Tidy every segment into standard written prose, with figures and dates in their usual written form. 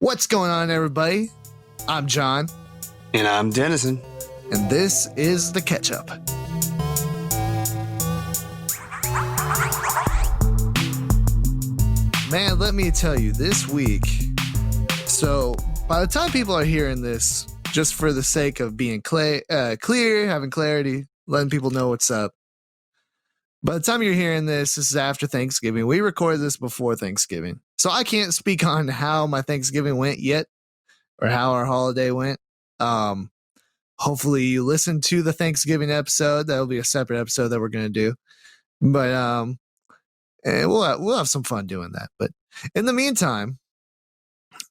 What's going on, everybody? I'm John, And I'm Dennison. and this is The Catch Up. Man, let me tell you, this week, so by the time people are hearing this, just for the sake of being clear, having clarity, letting people know what's up, by the time you're hearing this is after Thanksgiving. We recorded this before Thanksgiving. So I can't speak on how my Thanksgiving went yet or how our holiday went. Hopefully you listen to the Thanksgiving episode. That'll be a separate episode that we're going to do. But and we'll have some fun doing that. But in the meantime,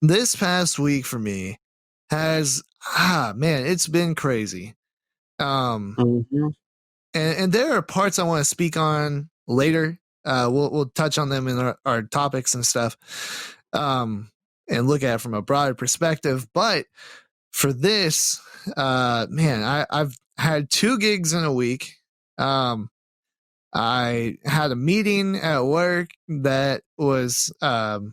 this past week for me has it's been crazy. And there are parts I want to speak on later. We'll touch on them in our topics and stuff, and look at it from a broader perspective. But for this, I've had 2 gigs in a week. I had a meeting at work that was made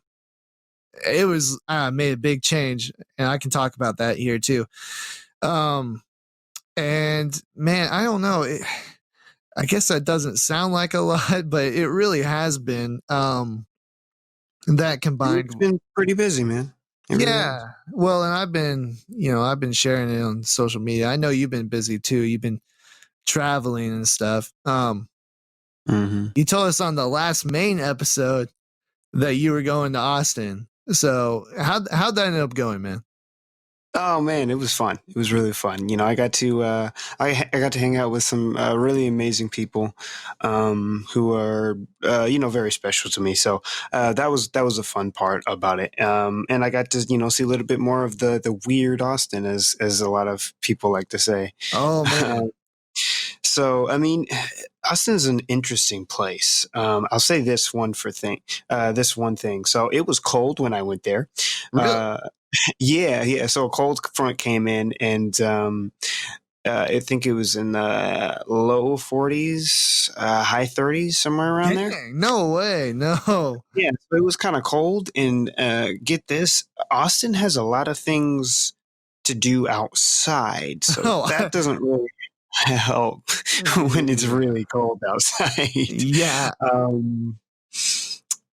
a big change, and I can talk about that here too. And man, I don't know. I guess that doesn't sound like a lot, but it really has been. That combined, It's been pretty busy, man. Yeah. Well, and I've been sharing it on social media. I know you've been busy too. You've been traveling and stuff. You told us on the last main episode that you were going to Austin. So how'd that end up going, man? Oh man, it was fun. It was really fun. You know, I got to I got to hang out with some really amazing people who are very special to me. So that was a fun part about it. And I got to see a little bit more of the weird Austin, as a lot of people like to say. Oh man. So I mean, Austin's an interesting place. I'll say this one thing. So it was cold when I went there. Really? Yeah. So a cold front came in, and I think it was in the low 40s, high 30s, somewhere around there. No way, no. Yeah, so it was kind of cold, and get this, Austin has a lot of things to do outside, so that doesn't really help when it's really cold outside. Yeah.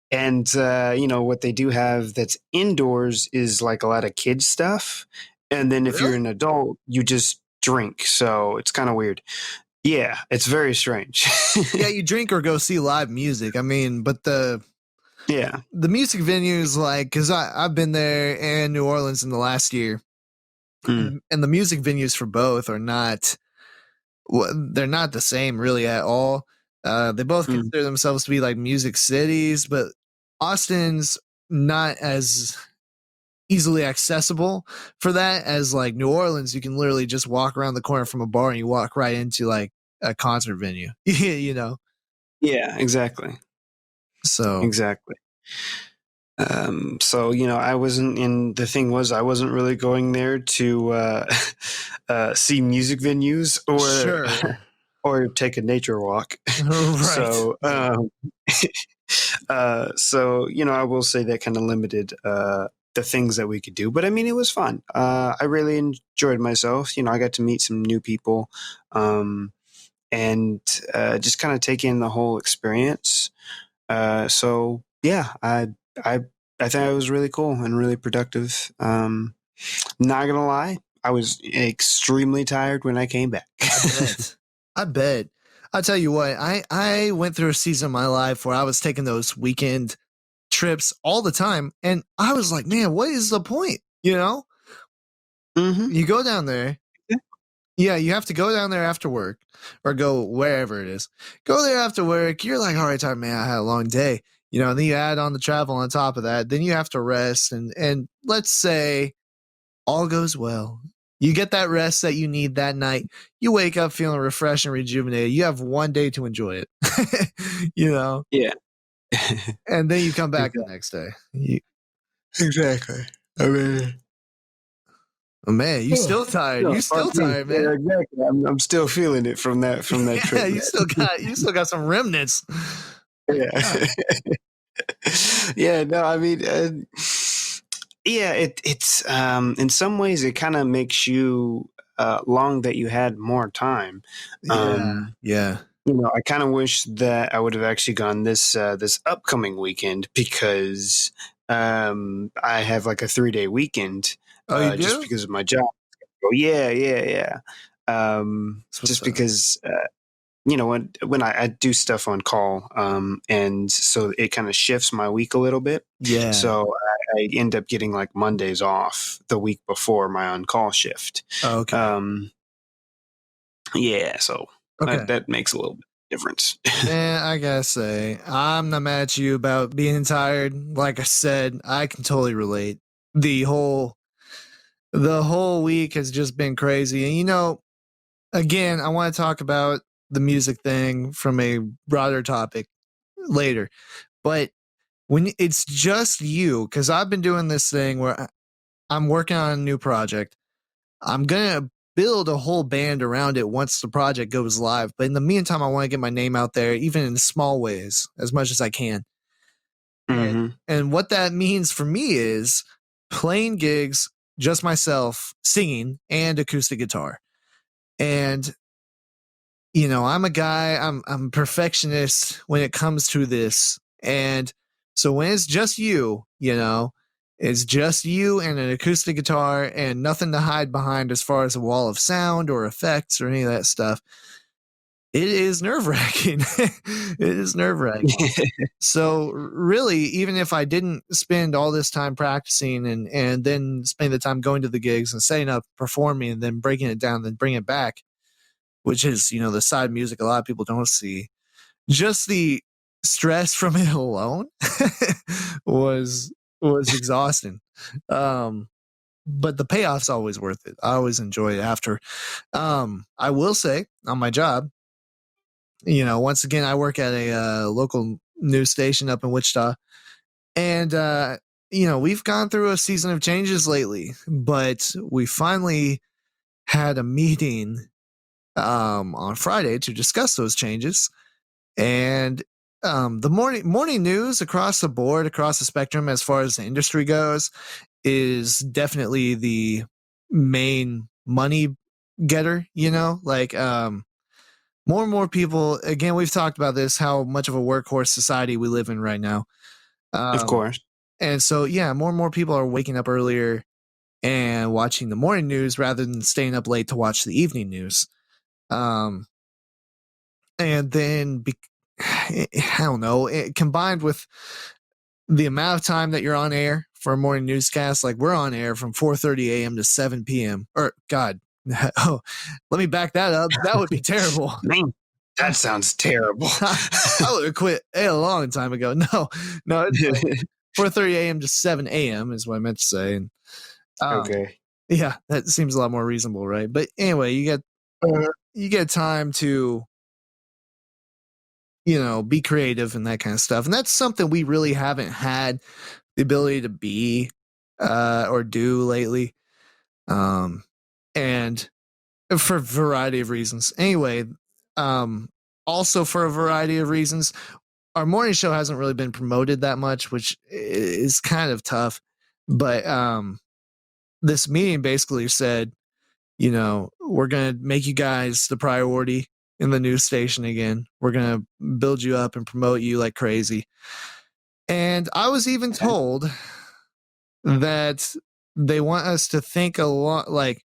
And what they do have that's indoors is like a lot of kids stuff, and then if you're an adult, you just drink. So it's kind of weird. Yeah, it's very strange. Yeah, you drink or go see live music. I mean, but the music venues, like, because I've been there and New Orleans in the last year, and the music venues for both are not. They're not the same really at all. They both consider themselves to be like music cities, but Austin's not as easily accessible for that as like New Orleans. You can literally just walk around the corner from a bar and you walk right into like a concert venue, Yeah, exactly. So exactly. So I wasn't in. The thing was, I wasn't really going there to see music venues or take a nature walk. Right. So I will say that kind of limited the things that we could do, but I mean, it was fun. I really enjoyed myself. I got to meet some new people, and just kind of take in the whole experience. So yeah, I thought it was really cool and really productive. Not gonna lie, I was extremely tired when I came back. I bet. I'll tell you what, I went through a season of my life where I was taking those weekend trips all the time, and I was like, man, what is the point? You go down there. Yeah, you have to go down there after work or go wherever it is. Go there after work. You're like, all right, time, man, I had a long day. And then you add on the travel on top of that. Then you have to rest. And let's say all goes well. You get that rest that you need that night. You wake up feeling refreshed and rejuvenated. You have one day to enjoy it. Yeah. And then you come back the next day. Exactly. I mean, oh man, you still tired. You still tired, man. Yeah, exactly. I'm still feeling it from that trip. Yeah, you still got some remnants. Yeah. Yeah, no, I mean, yeah, it's in some ways it kind of makes you long that you had more time. Yeah, Um, yeah. I kind of wish that I would have actually gone this upcoming weekend because I have like a 3 day weekend Oh, you just do? because of my job. Oh yeah, yeah, yeah. That's what's Just up. because when I do stuff on call, and so it kind of shifts my week a little bit. Yeah. So I end up getting like Mondays off the week before my on call shift. Oh, okay. Um, yeah, so Okay. that makes a little bit of difference. Man, I gotta say, I'm not mad at you about being tired. Like I said, I can totally relate. The whole the whole week has just been crazy. And again, I want to talk about the music thing from a broader topic later. But when it's just you, because I've been doing this thing where I'm working on a new project. I'm gonna build a whole band around it once the project goes live. But in the meantime, I want to get my name out there, even in small ways, as much as I can. And, Hmm. and what that means for me is playing gigs, just myself, singing, and acoustic guitar. And I'm a guy, I'm a perfectionist when it comes to this. And so when it's just it's just you and an acoustic guitar and nothing to hide behind as far as a wall of sound or effects or any of that stuff. It is nerve wracking. It is nerve wracking. So really, even if I didn't spend all this time practicing and then spend the time going to the gigs and setting up, performing, and then breaking it down, then bring it back, which is the side music a lot of people don't see. Just the stress from it alone was was exhausting. Um, but the payoff's always worth it. I always enjoy it after. I will say on my job, once again, I work at a local news station up in Wichita, and we've gone through a season of changes lately, but we finally had a meeting on Friday to discuss those changes. And the morning news across the board, across the spectrum, as far as the industry goes, is definitely the main money getter. Like more and more people. Again, we've talked about this, how much of a workhorse society we live in right now. Of Um, course. and so, yeah, more and more people are waking up earlier and watching the morning news rather than staying up late to watch the evening news. Um, and then I don't know, combined with the amount of time that you're on air for a morning newscast, like we're on air from 4:30 a.m. to 7 p.m. Or God, oh, let me back that up. That would be terrible. Man, that sounds terrible. I would have quit a long time ago. No, it's like 4:30 a.m. to 7 a.m. is what I meant to say. And um, Okay. yeah, that seems a lot more reasonable, right? But anyway, you get time to be creative and that kind of stuff. And that's something we really haven't had the ability to be or do lately. And for a variety of reasons. Anyway, um, also for a variety of reasons, our morning show hasn't really been promoted that much, which is kind of tough. But this meeting basically said, we're going to make you guys the priority in the news station again. We're going to build you up and promote you like crazy. And I was even told that they want us to think a lot, like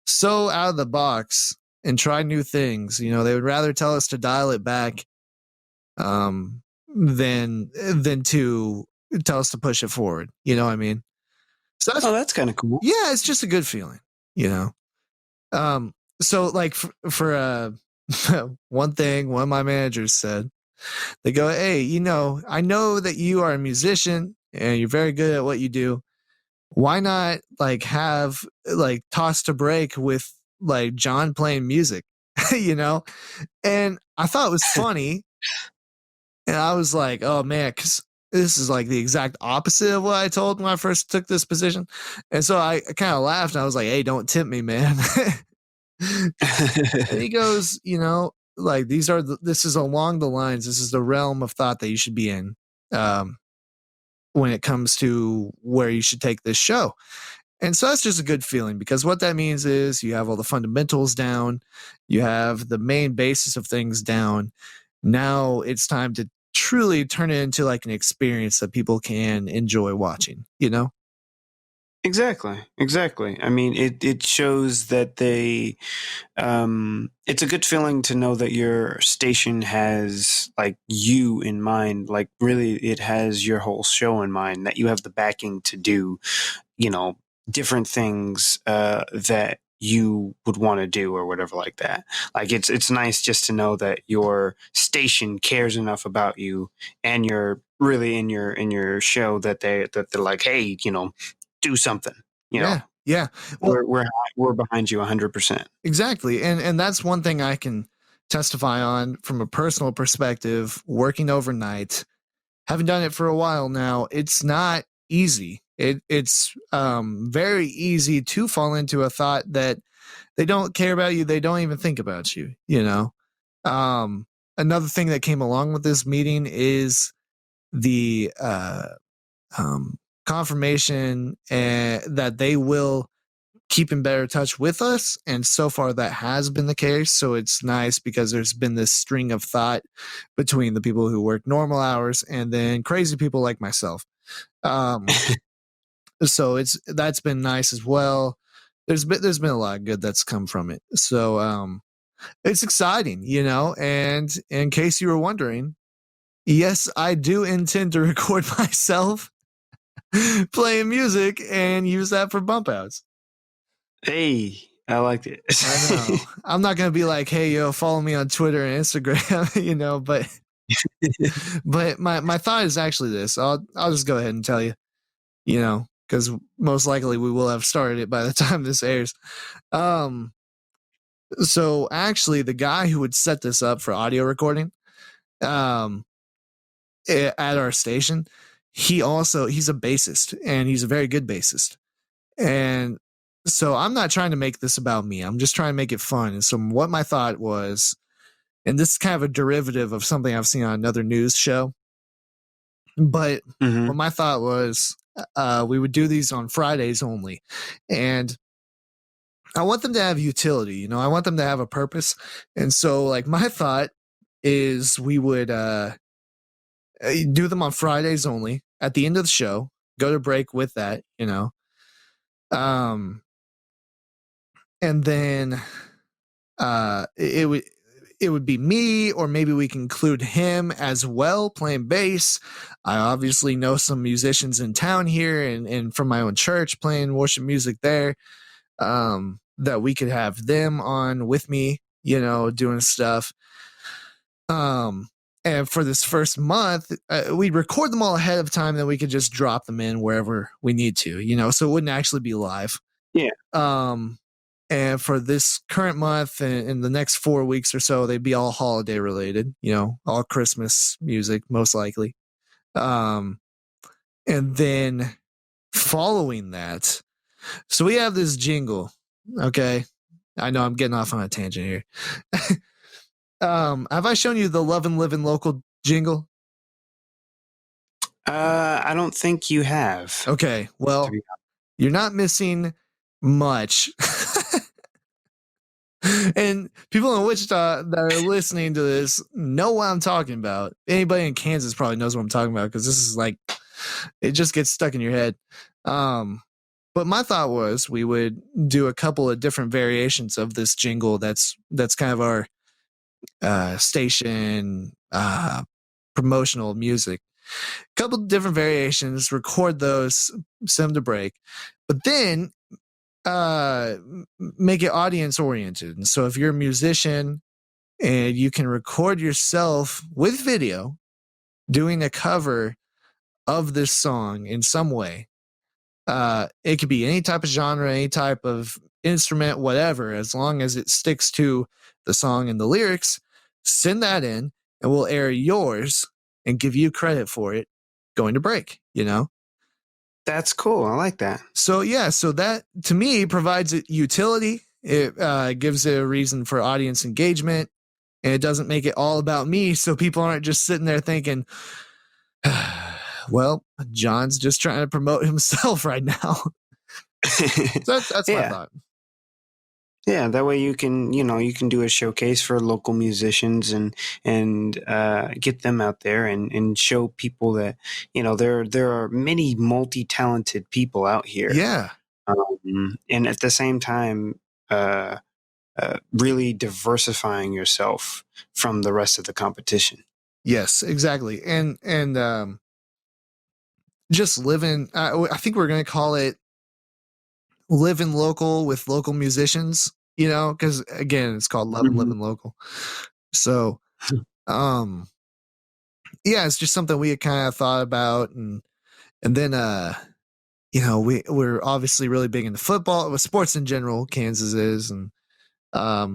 so out of the box and try new things. They would rather tell us to dial it back than to tell us to push it forward. You know what I mean? So Oh, that's kind of cool. yeah, it's just a good feeling, you know. Um, so like for one thing, one of my managers said, they go, "Hey, I know that you are a musician and you're very good at what you do. Why not like have like toss to break with like John playing music?" you know? And I thought it was funny. And I was like, oh man, because this is like the exact opposite of what I told when I first took this position. And so I kind of laughed and I was like, hey, don't tip me, man. And he goes, like this is along the lines, this is the realm of thought that you should be in. Um, when it comes to where you should take this show. And so that's just a good feeling, because what that means is you have all the fundamentals down, you have the main basis of things down. Now it's time to truly turn it into like an experience that people can enjoy watching, you know? Exactly. I mean, it shows that they it's a good feeling to know that your station has like you in mind, like really it has your whole show in mind, that you have the backing to do, you know, different things that you would want to do or whatever like that. Like it's nice just to know that your station cares enough about you and you're really in your show that they're like, hey, you know, do something. You know, Yeah. Yeah. Well, we're behind you 100%. exactly. And that's one thing I can testify on from a personal perspective, working overnight, having done it for a while now. It's not easy. It's very easy to fall into a thought that they don't care about you, they don't even think about you, you know. um Another thing that came along with this meeting is the um confirmation that they will keep in better touch with us. And so far that has been the case. So it's nice because there's been this string of thought between the people who work normal hours and then crazy people like myself. Um, so that's been nice as well. There's been a lot of good that's come from it. So it's exciting, you know. And in case you were wondering, yes, I do intend to record myself playing music and use that for bump outs. Hey, I liked it. I know. I'm not gonna be like, hey, yo, follow me on Twitter and Instagram, you know, but my thought is actually this. I'll just go ahead and tell you, you know, because most likely we will have started it by the time this airs. Um, so actually, the guy who would set this up for audio recording, um, at our station, he's a bassist and he's a very good bassist. And so I'm not trying to make this about me. I'm just trying to make it fun. And so what my thought was, and this is kind of a derivative of something I've seen on another news show, but Hmm. what my thought was, we would do these on Fridays only. And I want them to have utility, you know, I want them to have a purpose. And so like my thought is we would do them on Fridays only at the end of the show, go to break with that, you know. Um and then it would be me, or maybe we can include him as well playing bass. I obviously know some musicians in town here, and from my own church playing worship music there, that we could have them on with me, you know, doing stuff. um and for this first month, we record them all ahead of time, then we could just drop them in wherever we need to, you know, so it wouldn't actually be live. Yeah. um and for this current month and in the next 4 weeks or so, they'd be all holiday related, you know, all Christmas music, most likely. Um, and then following that, so we have this jingle. Okay. I know I'm getting off on a tangent here. Have I shown you the Love and Living Local jingle? I don't think you have. Okay. To Well, be you're not missing much. And people in Wichita that are listening to this know what I'm talking about. Anybody in Kansas probably knows what I'm talking about, because this is like, it just gets stuck in your head. But my thought was we would do a couple of different variations of this jingle. That's kind of our station promotional music. A couple of different variations, record those, send them to break, but then make it audience oriented. And so if you're a musician and you can record yourself with video doing a cover of this song in some way, it could be any type of genre, any type of instrument, whatever, as long as it sticks to the song and the lyrics, send that in and we'll air yours and give you credit for it going to break, you know? That's cool. I like that. So yeah, so that to me provides it utility. It gives it a reason for audience engagement, and it doesn't make it all about me. So people aren't just sitting there thinking, Well, John's just trying to promote himself right now. So that's my Yeah. thought. Yeah, that way you can do a showcase for local musicians and get them out there and show people that there are many multi-talented people out here, Yeah. and at the same time, uh, really diversifying yourself from the rest of the competition. Yes, exactly. And just living. I think we're gonna call it living local with local musicians. Because again, it's called Love and Hmm. Living Local. So, um, yeah, it's just something we had kind of thought about, and then we're obviously really big into football, with sports in general. Kansas is, and a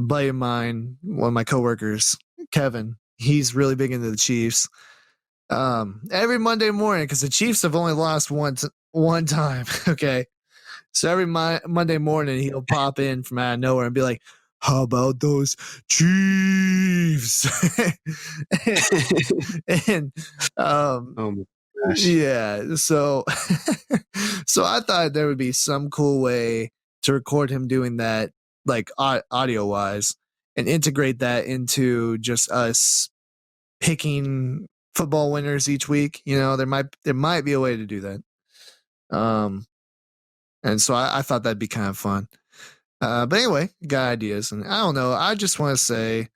buddy of mine, one of my coworkers, Kevin, he's really big into the Chiefs. Every Monday morning, because the Chiefs have only lost one time. Okay, so every Monday morning he'll pop in from out of nowhere and be like, "How about those Chiefs?" and Oh my gosh. yeah, so so I thought there would be some cool way to record him doing that, like audio wise, and integrate that into just us picking football winners each week. There might be a way to do that. Um, and so I thought that'd be kind of fun. But anyway, got ideas, and I don't know. I just want to say,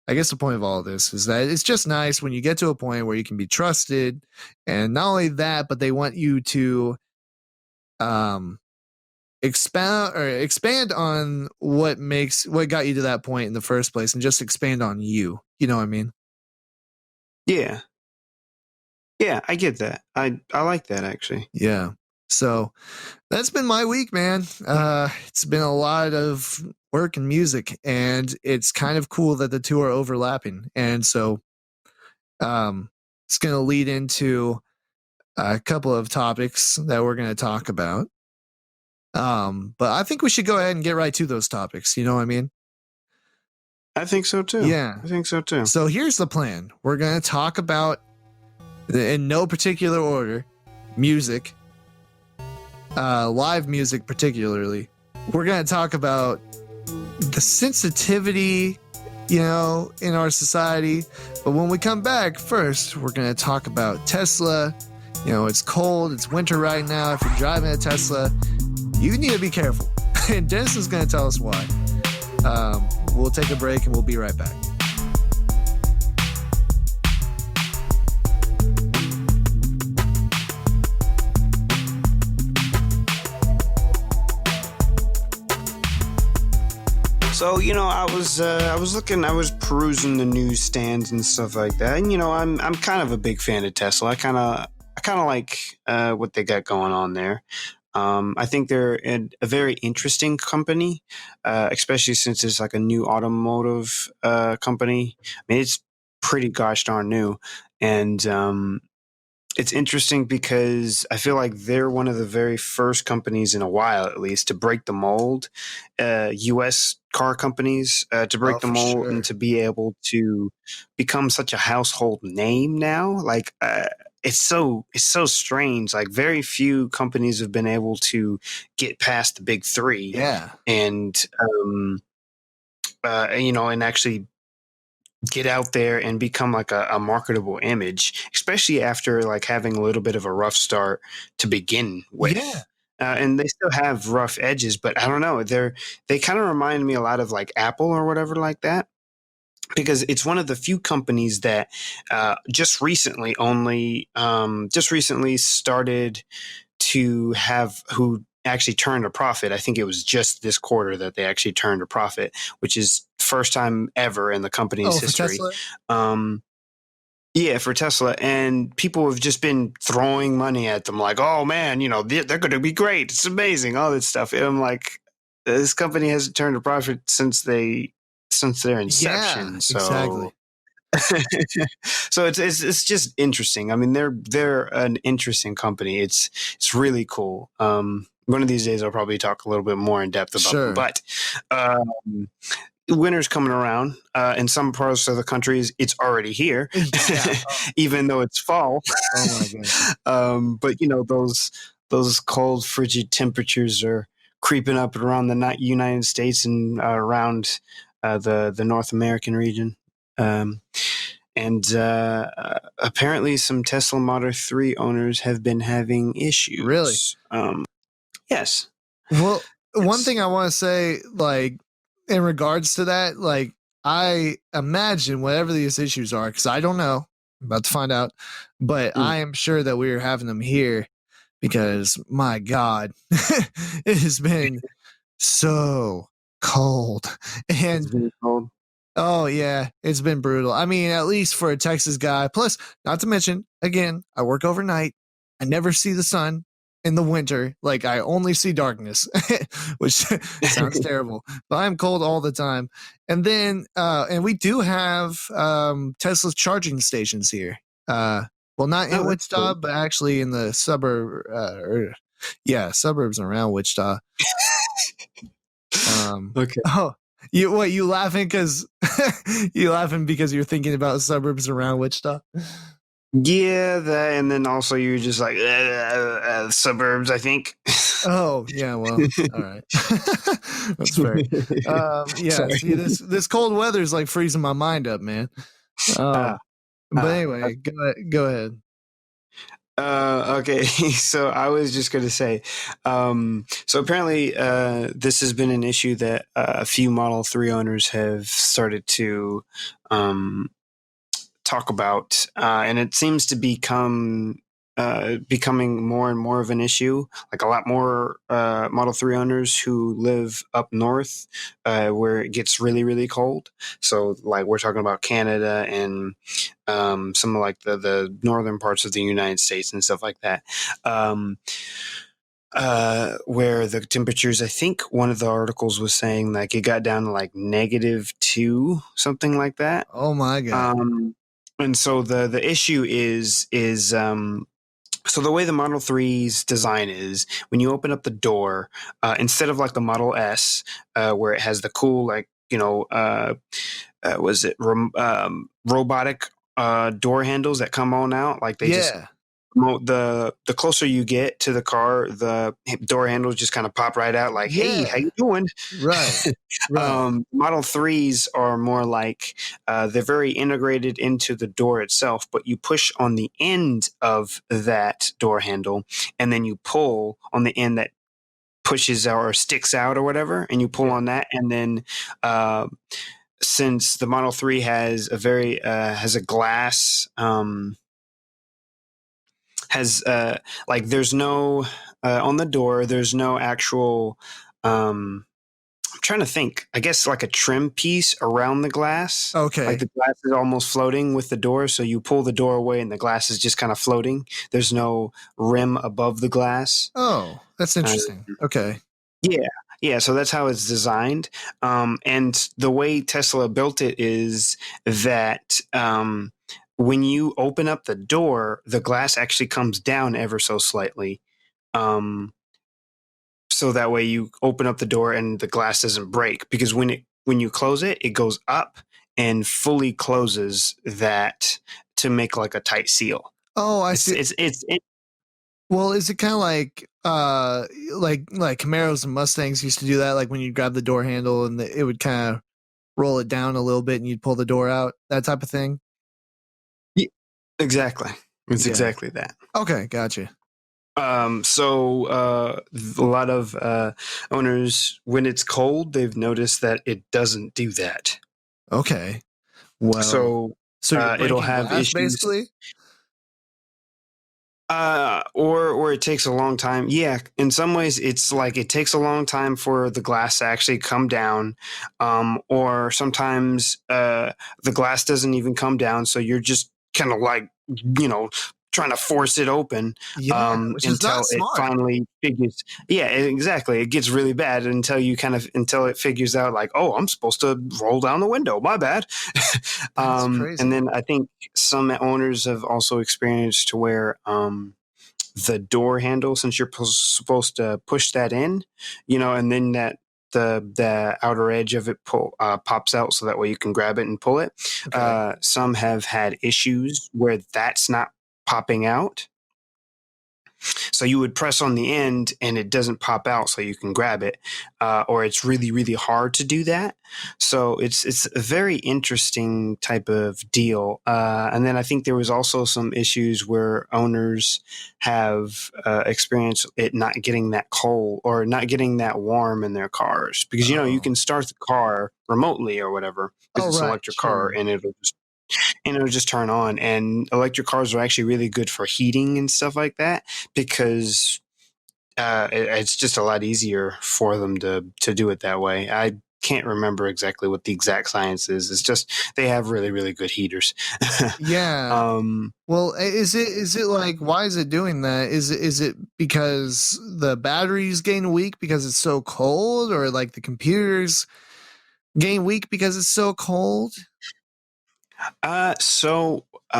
I guess the point of all of this is that it's just nice when you get to a point where you can be trusted, and not only that, but they want you to um expand on what got you to that point in the first place, and just expand on you. You know what I mean? Yeah, yeah, I get that. I like that actually. Yeah. So that's been my week, man. It's been a lot of work and music, and it's kind of cool that the two are overlapping. And so um, it's going to lead into a couple of topics that we're going to talk about. But I think we should go ahead and get right to those topics. You know what I mean? I think so too. Yeah. I think so too. So here's the plan. We're going to talk about, in no particular order, music, live music particularly. We're going to talk about the sensitivity, in our society. But when we come back, first, we're going to talk about Tesla. It's cold, it's winter right now. If you're driving a Tesla, you need to be careful. And Dennis is going to tell us why. We'll take a break and we'll be right back. So I was looking, I was perusing the newsstands and stuff like that, and I'm kind of a big fan of Tesla. I kind of like what they got going on there. I think they're a very interesting company, especially since it's like a new automotive company. I mean, it's pretty gosh darn new, and it's interesting because I feel like they're one of the very first companies in a while, at least, to break the mold. U.S. car companies to Oh, break the for mold and sure. to be able to become such a household name now. Like it's so strange. Like very few companies have been able to get past the big three, Yeah. and and actually get out there and become like a marketable image, especially after like having a little bit of a rough start to begin Yeah. with. And they still have rough edges, but I don't know. They kind of remind me a lot of like Apple or whatever like that, because it's one of the few companies that just recently started to have who actually turned a profit. I think it was just this quarter that they actually turned a profit, which is first time ever in the company's Oh, for history. Tesla? Um, yeah, for Tesla, and people have just been throwing money at them, like, "Oh man, they're going to be great. It's amazing, all this stuff." And I'm like, this company hasn't turned a profit since their Yeah, inception. So exactly. so it's just interesting. I mean, they're an interesting company. It's really cool. One of these days, I'll probably talk a little bit more in depth about them. Sure. But um, winter's coming around. In some parts of the countries, it's already here, Yeah. even though it's fall. Oh my god. But those cold, frigid temperatures are creeping up around the United States and around the North American region. Um, and apparently, some Tesla Model 3 owners have been having Really? issues. Yes. Well, one Yes. thing I want to say, like, in regards to that, like, I imagine whatever these issues are, because I don't know, I'm about to find out, but Mm. I am sure that we are having them here because, my God, it has been so cold. It's And very cold. oh yeah, it's been brutal. I mean, at least for a Texas guy. Plus, not to mention, again, I work overnight. I never see the sun in the winter. Like I only see darkness, which sounds terrible. But I'm cold all the time. And then and we do have Tesla's charging stations here. Well, not Oh, in that's cool. Wichita, but actually in the suburb yeah, suburbs around Wichita. Okay. Oh, you laughing because you laughing because you're thinking about suburbs around Wichita? Yeah, that, and then also you're just like suburbs. I think. Oh, yeah, well, all right. That's fair. Yeah, Sorry. see this cold weather is like freezing my mind up, man. Ah, But anyway, okay. go ahead. Okay, so I was just going to say, so apparently, this has been an issue that a few Model 3 owners have started to um, talk about, and it seems to becoming more and more of an issue. Like a lot more Model 3 owners who live up north, where it gets really, really cold. So, like, we're talking about Canada and some of like the northern parts of the United States and stuff like that. Um, where the temperatures, I think one of the articles was saying like it got down to like -2, something like that. Oh my god. Um, and so the issue is so the way the Model Three's design is, when you open up the door, instead of like the Model S, where it has the cool like was it robotic door handles that come on out, like they just Yeah. the closer you get to the car, the door handles just kind of pop right out, like, "Hey, how Yeah. you doing?" Right. Right. Model threes are more like they're very integrated into the door itself, but you push on the end of that door handle, and then you pull on the end that pushes or sticks out or whatever, and you pull Yeah. on that, and then uh, since the Model 3 has a very has a glass has like there's no on the door there's no actual I'm trying to think. I guess like a trim piece around the glass. Like Okay. the glass is almost floating with the door, so you pull the door away and the glass is just kind of floating. There's no rim above the glass. Oh, that's Uh, interesting. Okay. yeah, yeah. So that's how it's designed. And the way Tesla built it is that when you open up the door, the glass actually comes down ever so slightly. Um, so that way you open up the door and the glass doesn't break, because when you close it, it goes up and fully closes that to make like a tight seal. Oh, I see. It Well, is it kind of like Camaros and Mustangs used to do that? Like when you grab the door handle and it would kind of roll it down a little bit and you'd pull the door out, that type of thing? exactly. It's Yeah. exactly that. Okay, gotcha. So a lot of owners, when it's cold, they've noticed that it doesn't do that. Okay. Well, So so you're it'll breaking have glass issues. basically? Or it takes a long time. Yeah, in some ways, it's like it takes a long time for the glass to actually come down, or sometimes the glass doesn't even come down, so you're just kind of like trying to force it open Yeah, which is not until it smart. finally figures. Yeah, exactly. It gets really bad until it figures out like, oh, I'm supposed to roll down the window. My bad. That's And crazy. then I think some owners have also experienced to where the door handle, since you're supposed to push that in, and then that the outer edge of it pops out, so that way you can grab it and pull it. Okay. Some have had issues where that's not popping out, so you would press on the end and it doesn't pop out so you can grab it, or it's really, really hard to do that. So it's a very interesting type of deal. And then I think there was also some issues where owners have experienced it not getting that cold or not getting that warm in their cars, because you Oh. can start the car remotely or whatever, because Oh, it's an right. electric car, Sure. and it'll just turn on. And electric cars are actually really good for heating and stuff like that, because it's just a lot easier for them to do it that way. I can't remember exactly what the exact science is. It's just they have really, really good heaters. Yeah. um, Well, is it like, why is it doing that? Is it because the batteries gain weak because it's so cold, or like the computers gain weak because it's so cold?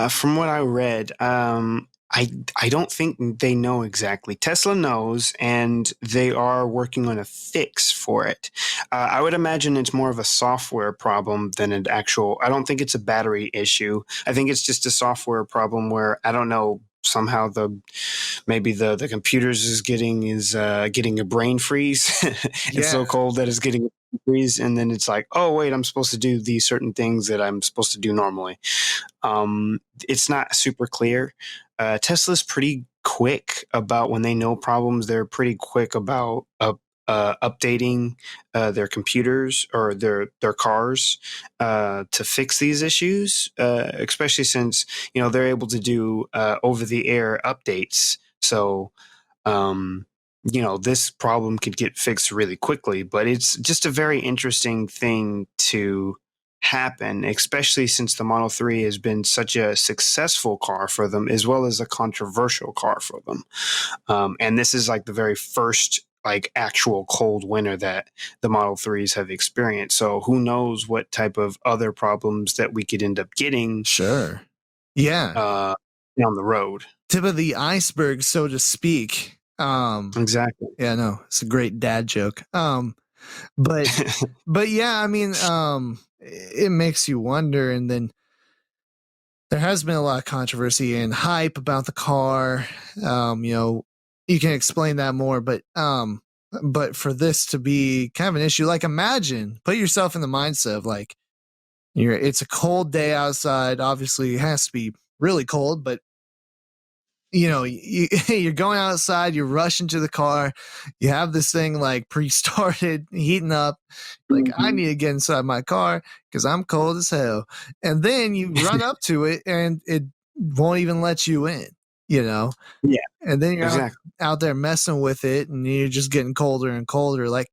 From what I read, I don't think they know exactly. Tesla knows, and they are working on a fix for it. I would imagine it's more of a software problem than an actual. I don't think it's a battery issue. I think it's just a software problem where, I don't know, somehow maybe the computers is getting a brain freeze. It's so Yeah. cold that it's getting a freeze, and then it's like, oh wait, I'm supposed to do these certain things that I'm supposed to do normally. It's not super clear. Tesla's pretty quick about when they know problems. They're pretty quick about updating their computers or their cars to fix these issues, especially since they're able to do over the air updates. So um, this problem could get fixed really quickly. But it's just a very interesting thing to happen, especially since the Model 3 has been such a successful car for them, as well as a controversial car for them. And this is like the very first like actual cold winter that the Model 3s have experienced. So who knows what type of other problems that we could end up getting Sure. Yeah. uh, down the road. Tip of the iceberg, so to speak. Exactly. Yeah, no, it's a great dad joke. But yeah, I mean, it makes you wonder. And then there has been a lot of controversy and hype about the car. You can explain that more, but for this to be kind of an issue, like, imagine, put yourself in the mindset of, like, it's a cold day outside. Obviously, it has to be really cold, but you're going outside, you're rushing to the car, you have this thing like pre-started, heating up, like, I Mhm. need to get inside my car because I'm cold as hell. And then you run up to it and it won't even let you in, you know? Yeah, And then you're exactly. out there messing with it and you're just getting colder and colder. Like,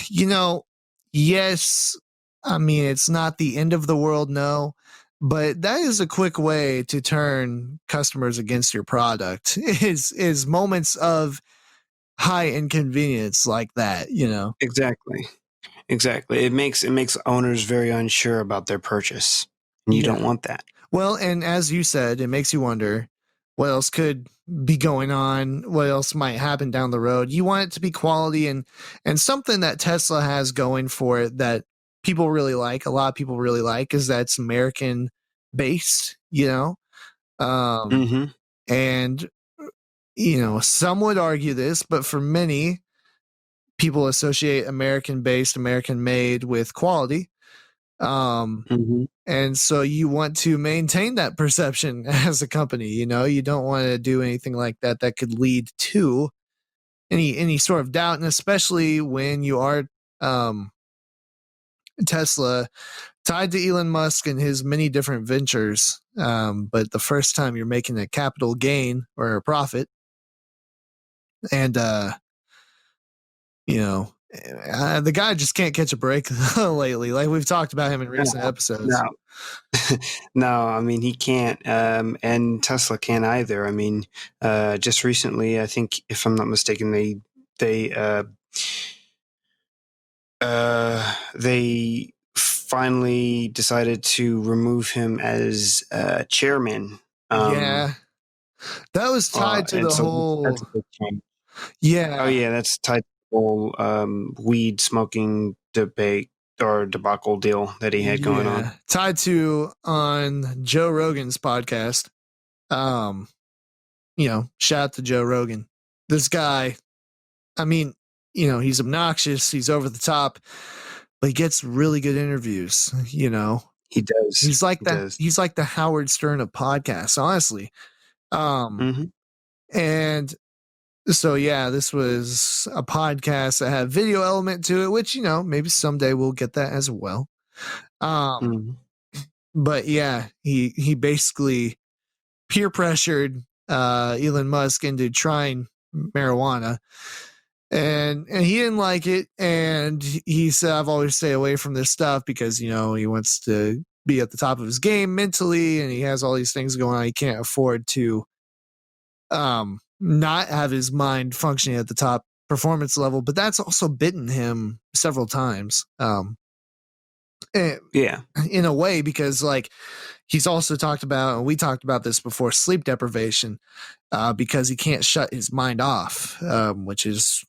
you know, yes, I mean, it's not the end of the world, no, but that is a quick way to turn customers against your product is moments of high inconvenience like that. Exactly. Exactly. It makes owners very unsure about their purchase, and you don't Yeah. want that. Well, and as you said, it makes you wonder what else could be going on, what else might happen down the road. You want it to be quality and something that Tesla has going for it that people really like, a lot of people really like, is that it's American based. Um Mhm. and some would argue this, but for many people associate American based, American made with quality. Um Mhm. And so you want to maintain that perception as a company. You don't want to do anything like that that could lead to any sort of doubt, and especially when you are um, Tesla, tied to Elon Musk and his many different ventures. But the first time you're making a capital gain or a profit, and the guy just can't catch a break lately. Like, we've talked about him in recent No. episodes. No. No, I mean he can't, and Tesla can't either. I mean, just recently, I think, if I'm not mistaken, they finally decided to remove him as chairman. Um, Yeah, that was tied to and the so that's whole. a big change. Oh Yeah. yeah, that's tied. whole weed smoking debate or debacle deal that he had going on. Yeah, tied to on Joe Rogan's podcast. Um, shout out to Joe Rogan. This guy, I mean, he's obnoxious, he's over the top, but he gets really good interviews. He does. He's like He the does. he's like the Howard Stern of podcasts, honestly. Mm-hmm. And so yeah, this was a podcast that had video element to it, which maybe someday we'll get that as well. Mm-hmm. But yeah, he basically peer pressured Elon Musk into trying marijuana, and he didn't like it, and he said, "I've always stay away from this stuff because he wants to be at the top of his game mentally, and he has all these things going on. He can't afford to not have his mind functioning at the top performance level." But that's also bitten him several times. Yeah. In a way, because like he's also talked about, and we talked about this before, sleep deprivation, because he can't shut his mind off, which is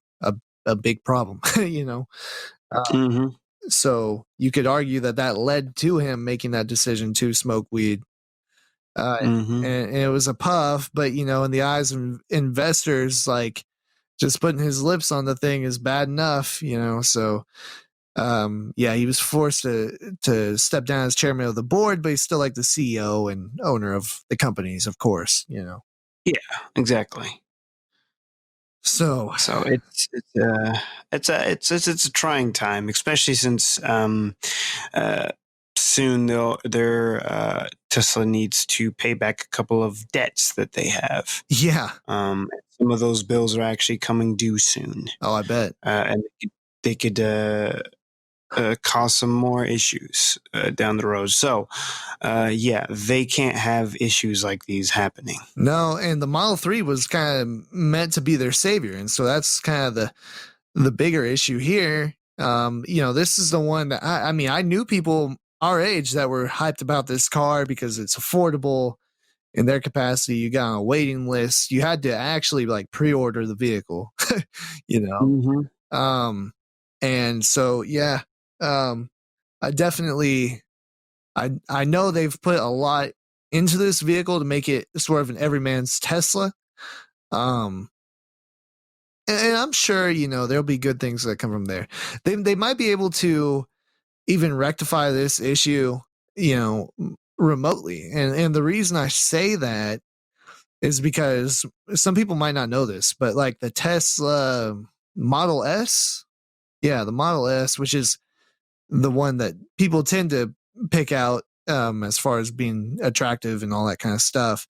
a big problem. Uh, Mm-hmm. so you could argue that led to him making that decision to smoke weed. Mm-hmm. And it was a puff, but in the eyes of investors, like just putting his lips on the thing is bad enough. So yeah, he was forced to step down as chairman of the board, but he's still like the CEO and owner of the companies, of course. Yeah. Exactly. So So it's a trying time, especially since uh, soon their Tesla needs to pay back a couple of debts that they have. yeah, Some of those bills are actually coming due soon, oh, I bet. and they could cause some more issues down the road. So, yeah, they can't have issues like these happening. No, and the Model 3 was kind of meant to be their savior, and so that's kind of the bigger issue here. This is the one that I mean, I knew people our age that were hyped about this car because it's affordable in their capacity. You got on a waiting list. You had to actually like pre-order the vehicle, you know. Mm-hmm. And so yeah, um, I definitely I know they've put a lot into this vehicle to make it sort of an everyman's Tesla. Um, and I'm sure there'll be good things that come from there. They might be able to even rectify this issue, remotely. And the reason I say that is because some people might not know this, but like the Tesla Model S, yeah, the Model S, which is the one that people tend to pick out as far as being attractive and all that kind of stuff.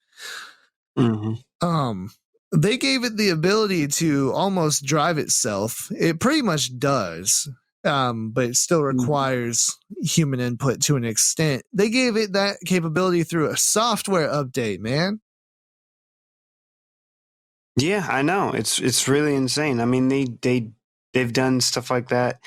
Mm-hmm. They gave it the ability to almost drive itself. It pretty much does, but it still requires human input to an extent. They gave it that capability through a software update, man. Yeah, I know. It's really insane. I mean, they've done stuff like that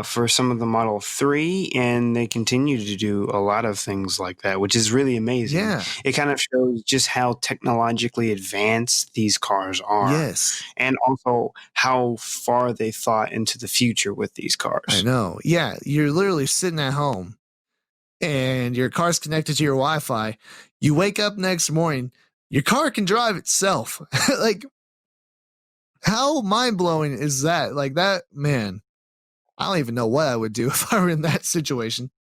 for some of the Model 3, and they continue to do a lot of things like that, which is really amazing. Yeah. It kind of shows just how technologically advanced these cars are, Yes. and also how far they thought into the future with these I cars. know. Yeah. You're literally sitting at home and your car's connected to your Wi-Fi. You wake up next morning, your car can drive itself. Like, how mind blowing is that? Like that, man. I don't even know what I would do if I were in that situation.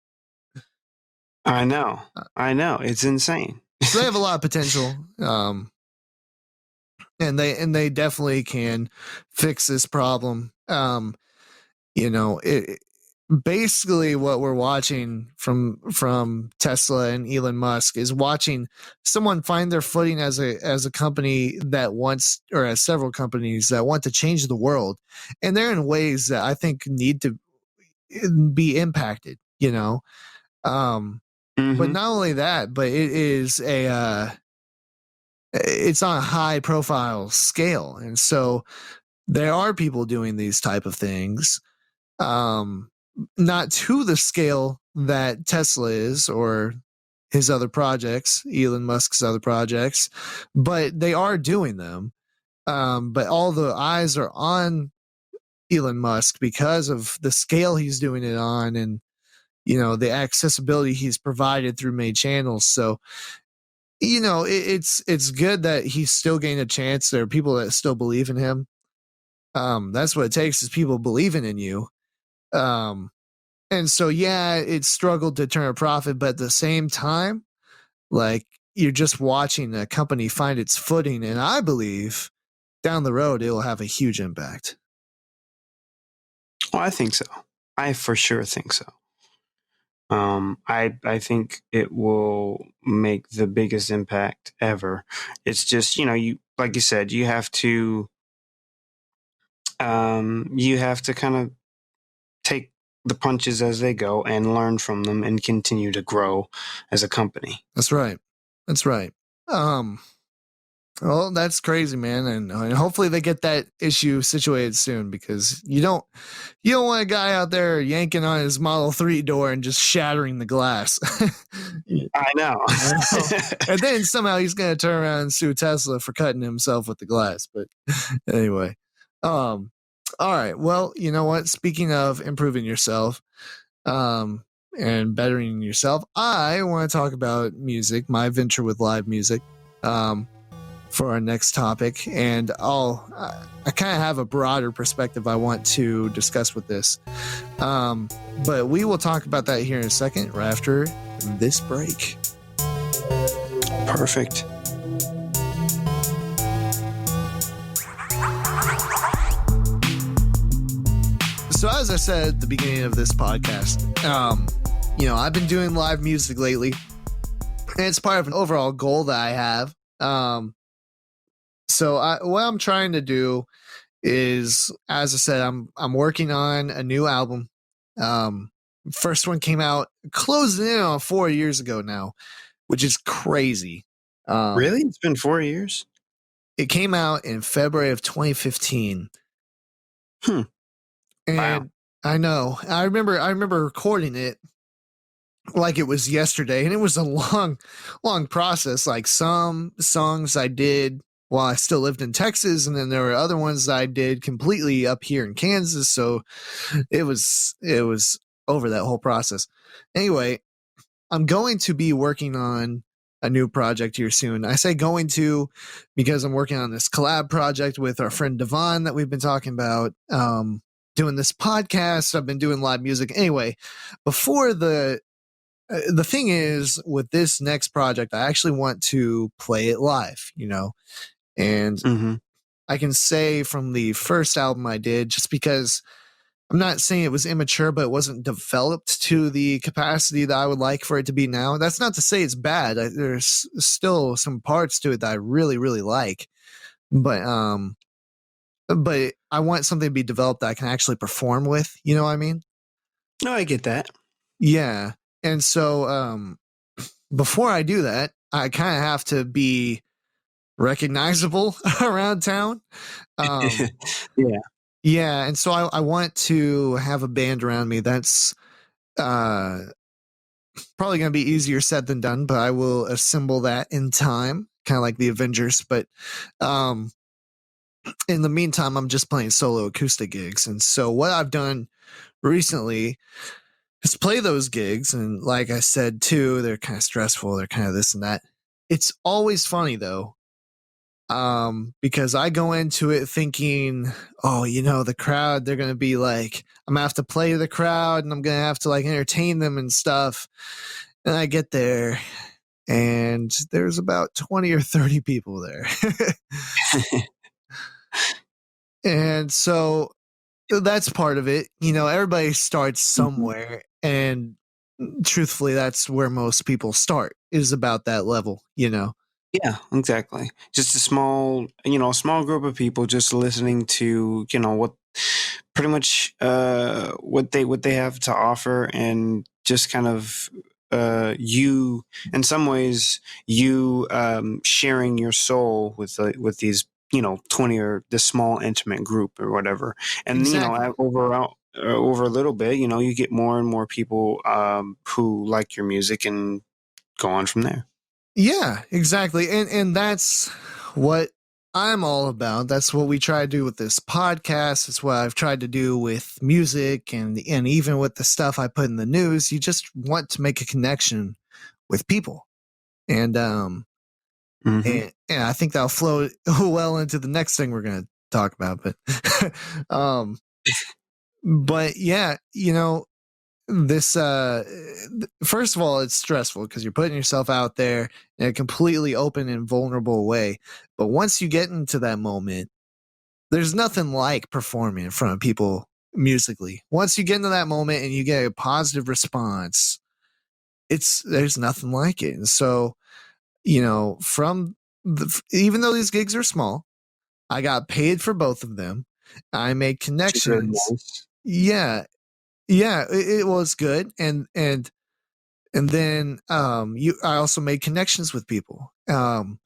I know. Uh, I know. It's insane. So they have a lot of potential, and they definitely can fix this problem. It basically what we're watching from Tesla and Elon Musk is watching someone find their footing as a company that wants, or as several companies that want to change the world, and they're in ways that I think need to be impacted. But Mm-hmm. not only that, but it is it's on a high profile scale, and so there are people doing these type of things, um, not to the scale that Tesla is or his other projects, Elon Musk's other projects, but they are doing them. But all the eyes are on Elon Musk because of the scale he's doing it on, and the accessibility he's provided through made channels. So it's good that he's still getting a chance. There are people that still believe in him. That's what it takes, is people believing in you. Um, and so, yeah, it struggled to turn a profit, but at the same time, like, you're just watching a company find its footing, and I believe down the road it'll have a huge impact. Oh, I think so. I for sure think so. I think it will make the biggest impact ever. It's just, you like you said, you have to kind of take the punches as they go and learn from them and continue to grow as a company. That's right. That's right. Well, that's crazy, man, and hopefully they get that issue situated soon, because you don't want a guy out there yanking on his Model 3 door and just shattering the glass. I know. And then somehow he's going to turn around and sue Tesla for cutting himself with the glass. But anyway, all right. Well, you know what? Speaking of improving yourself, and bettering yourself, I want to talk about music, my venture with live music. For our next topic, and I kind of have a broader perspective I want to discuss with this, but we will talk about that here in a second, right after this break. Perfect. So as I said at the beginning of this podcast, I've been doing live music lately, and it's part of an overall goal that I have. So what I'm trying to do is, as I said, I'm working on a new album. First one came out, closing in on 4 years ago now, which is crazy. Really? It's been 4 years? It came out in February of 2015. And wow. I know. I remember recording it like it was yesterday, and it was a long process. Like, some songs I did while I still lived in Texas, and then there were other ones I did completely up here in Kansas. So it was over that whole process. Anyway, I'm going to be working on a new project here soon. I say going to because I'm working on this collab project with our friend Devon that we've been talking about. Doing this podcast, I've been doing live music. Anyway, before the thing is, with this next project, I actually want to play it live, and I can say from the first album I did, just because I'm not saying it was immature, but it wasn't developed to the capacity that I would like for it to be now. That's not to say it's bad. There's still some parts to it that I really, really like, but I want something to be developed that I can actually perform with. You know what I mean? No, I get that. Yeah. And so before I do that, I kind of have to be recognizable around town. Yeah. Yeah. And so I want to have a band around me. That's probably going to be easier said than done, but I will assemble that in time, kind of like the Avengers. But in the meantime, I'm just playing solo acoustic gigs. And so what I've done recently is play those gigs. And like I said, too, they're kind of stressful. They're kind of this and that. It's always funny, though, because I go into it thinking, oh, the crowd, they're going to be like, I'm going to have to play to the crowd, and I'm going to have to like entertain them and stuff. And I get there, and there's about 20 or 30 people there. And so that's part of it. Everybody starts somewhere, and truthfully, that's where most people start, is about that level. Yeah, exactly. Just a small group of people just listening to, what pretty much what they have to offer, and just kind of you, in some ways, you sharing your soul with these 20 or this small intimate group or whatever. And Exactly. over a little bit, you get more and more people who like your music, and go on from there. Yeah, exactly. And that's what I'm all about. That's what we try to do with this podcast. It's what I've tried to do with music and even with the stuff I put in the news. You just want to make a connection with people. And Hmm. and I think that'll flow well into the next thing we're going to talk about, um but yeah, this first of all, it's stressful because you're putting yourself out there in a completely open and vulnerable way. But once you get into that moment, there's nothing like performing in front of people musically. Once you get into that moment and you get a positive response, there's nothing like it. And so, from even though these gigs are small, I got paid for both of them. I made Which is really connections. nice. Yeah, yeah, it was good, and then you I also made connections with people. And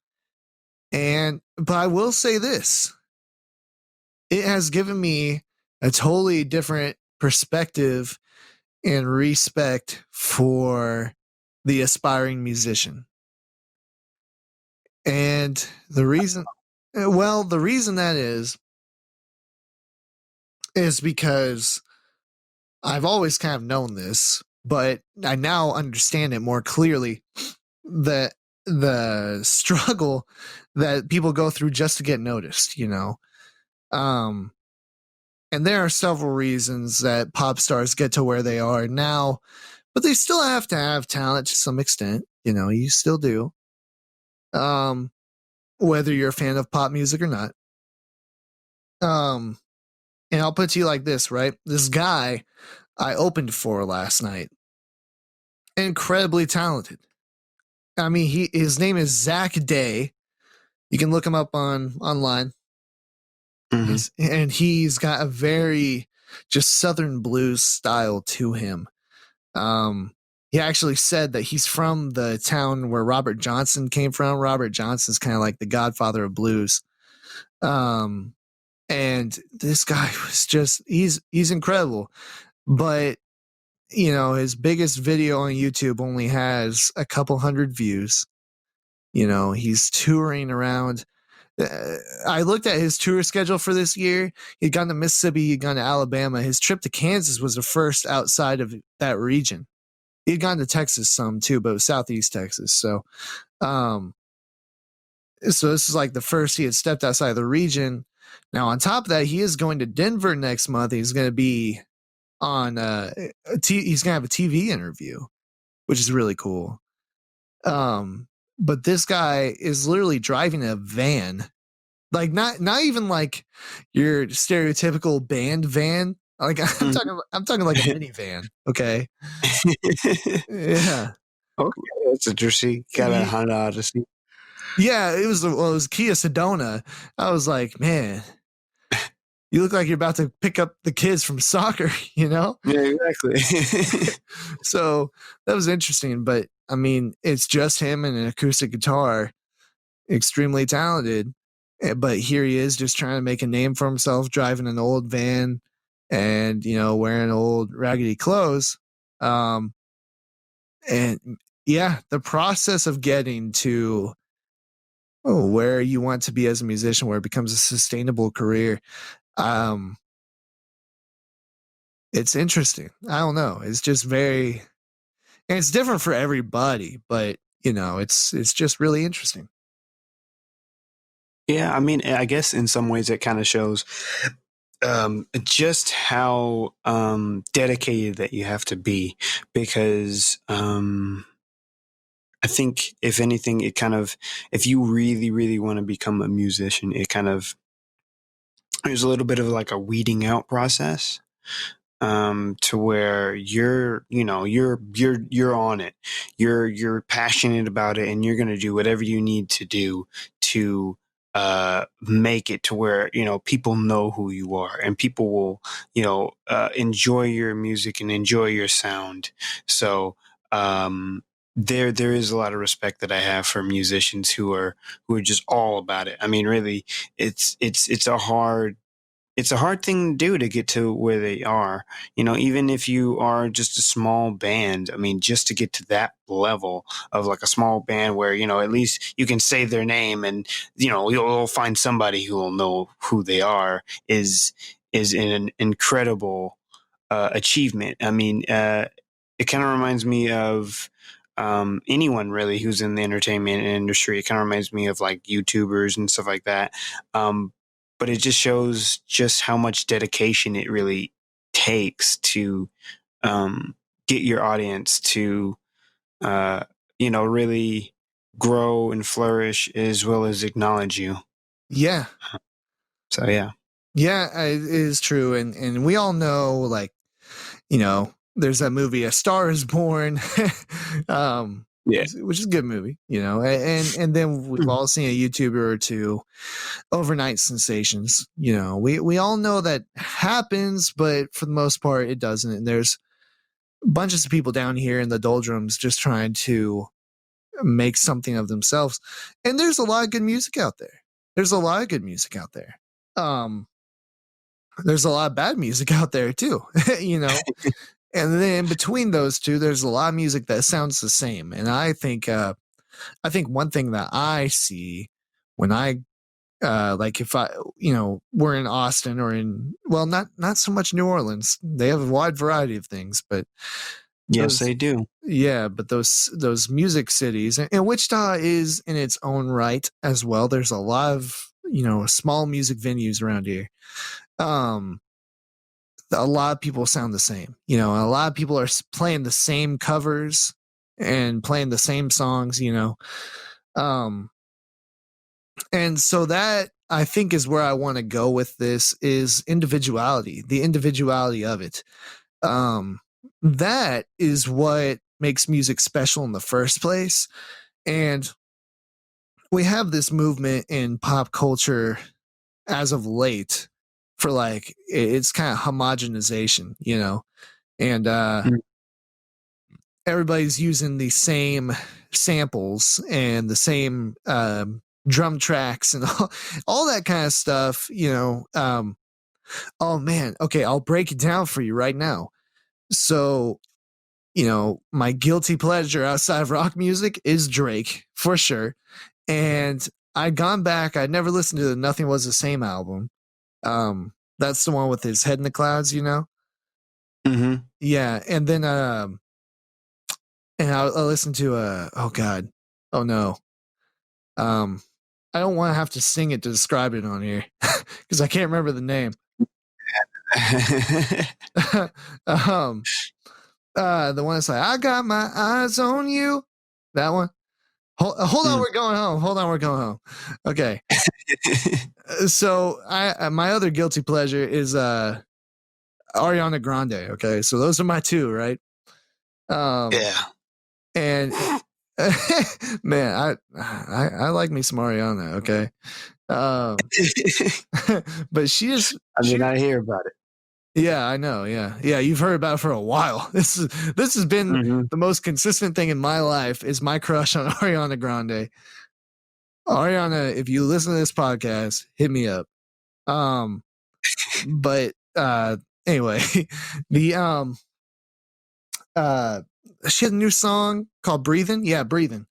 but I will say this, it has given me a totally different perspective and respect for the aspiring musician. And the reason that is because I've always kind of known this, but I now understand it more clearly, that the struggle that people go through just to get noticed. Um, and there are several reasons that pop stars get to where they are now, but they still have to have talent to some extent. You still do. Um, whether you're a fan of pop music or not. Um, and I'll put it to you like this, right? This guy I opened for last night, incredibly talented. I mean, his name is Zach Day. You can look him up online. Hmm. And he's got a very just Southern blues style to him. He actually said that he's from the town where Robert Johnson came from. Robert Johnson's kind of like the godfather of blues. Um, and this guy was just he's incredible. But his biggest video on YouTube only has a couple hundred views. He's touring around. I looked at his tour schedule for this year. He'd gone to Mississippi, he'd gone to Alabama. His trip to Kansas was the first outside of that region. He'd gone to Texas some too, but it was Southeast Texas. Um, so this is like the first he had stepped outside of the region. Now, on top of that, he is going to Denver next month. He's going to be on he's going to have a TV interview, which is really cool. But this guy is literally driving a van, like not even like your stereotypical band van. Like I'm talking like a minivan. Okay. Yeah. Okay, that's interesting. Got a Honda Odyssey. Yeah, it was Kia Sedona. I was like, man, you look like you're about to pick up the kids from soccer, you know? Yeah, exactly. So that was interesting. But I mean, it's just him and an acoustic guitar, extremely talented. But here he is just trying to make a name for himself, driving an old van and, wearing old raggedy clothes. Um, and yeah, the process of getting to where you want to be as a musician, where it becomes a sustainable career. Um, it's interesting. I don't know. It's just very, and it's different for everybody, but it's just really interesting. Yeah, I mean, I guess in some ways it kind of shows just how dedicated that you have to be, because I think if anything, it kind of, if you really, really want to become a musician, it kind of, there's a little bit of like a weeding out process, to where you're on it, you're passionate about it, and you're going to do whatever you need to do to make it to where people know who you are, and people will enjoy your music and enjoy your sound. So there is a lot of respect that I have for musicians who are just all about it. I mean, really, it's a hard it's a hard thing to do to get to where they are. You know, even if you are just a small band, I mean, just to get to that level of like a small band where, you know, at least you can say their name and, you know, you'll find somebody who will know who they are is an incredible achievement. I mean, it kind of reminds me of anyone really who's in the entertainment industry. It kind of reminds me of like YouTubers and stuff like that. Um, but it just shows just how much dedication it really takes to um, get your audience to, uh, you know, really grow and flourish as well as acknowledge you. Yeah. So yeah, Yeah, it is true. And we all know, like, there's that movie A Star is Born, yeah, which is a good movie, and then we've all seen a YouTuber or two, overnight sensations. We all know that happens, but for the most part it doesn't. And there's bunches of people down here in the doldrums just trying to make something of themselves. And there's a lot of good music out there. There's a lot of good music out there. Um, there's a lot of bad music out there too, you know. And then in between those two, there's a lot of music that sounds the same. And I think one thing that I see when I like if I we're in Austin or in, well, not so much New Orleans. They have a wide variety of things, but yes, those they do. yeah, but those music cities, and Wichita is in its own right as well. There's a lot of small music venues around here. Um, a lot of people sound the same. A lot of people are playing the same covers and playing the same songs. Um, and so that I think is where I want to go with this is individuality, the individuality of it. That is what makes music special in the first place. And we have this movement in pop culture as of late for like it's kind of homogenization, and Mm. everybody's using the same samples and the same drum tracks and all that kind of stuff. Oh man, okay, I'll break it down for you right now. So, my guilty pleasure outside of rock music is Drake for sure. And I'd gone back, I'd never listened to the Nothing Was the Same album. That's the one with his head in the clouds. Mm-hmm. Yeah. And then and I listened to oh god. Oh no. Um I don't want to have to sing it to describe it on here because I can't remember the name. um the one that's like, I got my eyes on you. That one. Hold on, Mm. we're going home. Hold on, we're going home. Okay. So my other guilty pleasure is Ariana Grande. Okay, so those are my two, right? Um, Yeah. and man, I like me some Ariana. Okay, um, but I she mean, I hear about it. yeah, I know, yeah, you've heard about it for a while. This has been Mm-hmm. the most consistent thing in my life is my crush on Ariana Grande. Ariana, if you listen to this podcast, hit me up. Um, but anyway, the uh she had a new song called Breathing. Yeah, Breathing.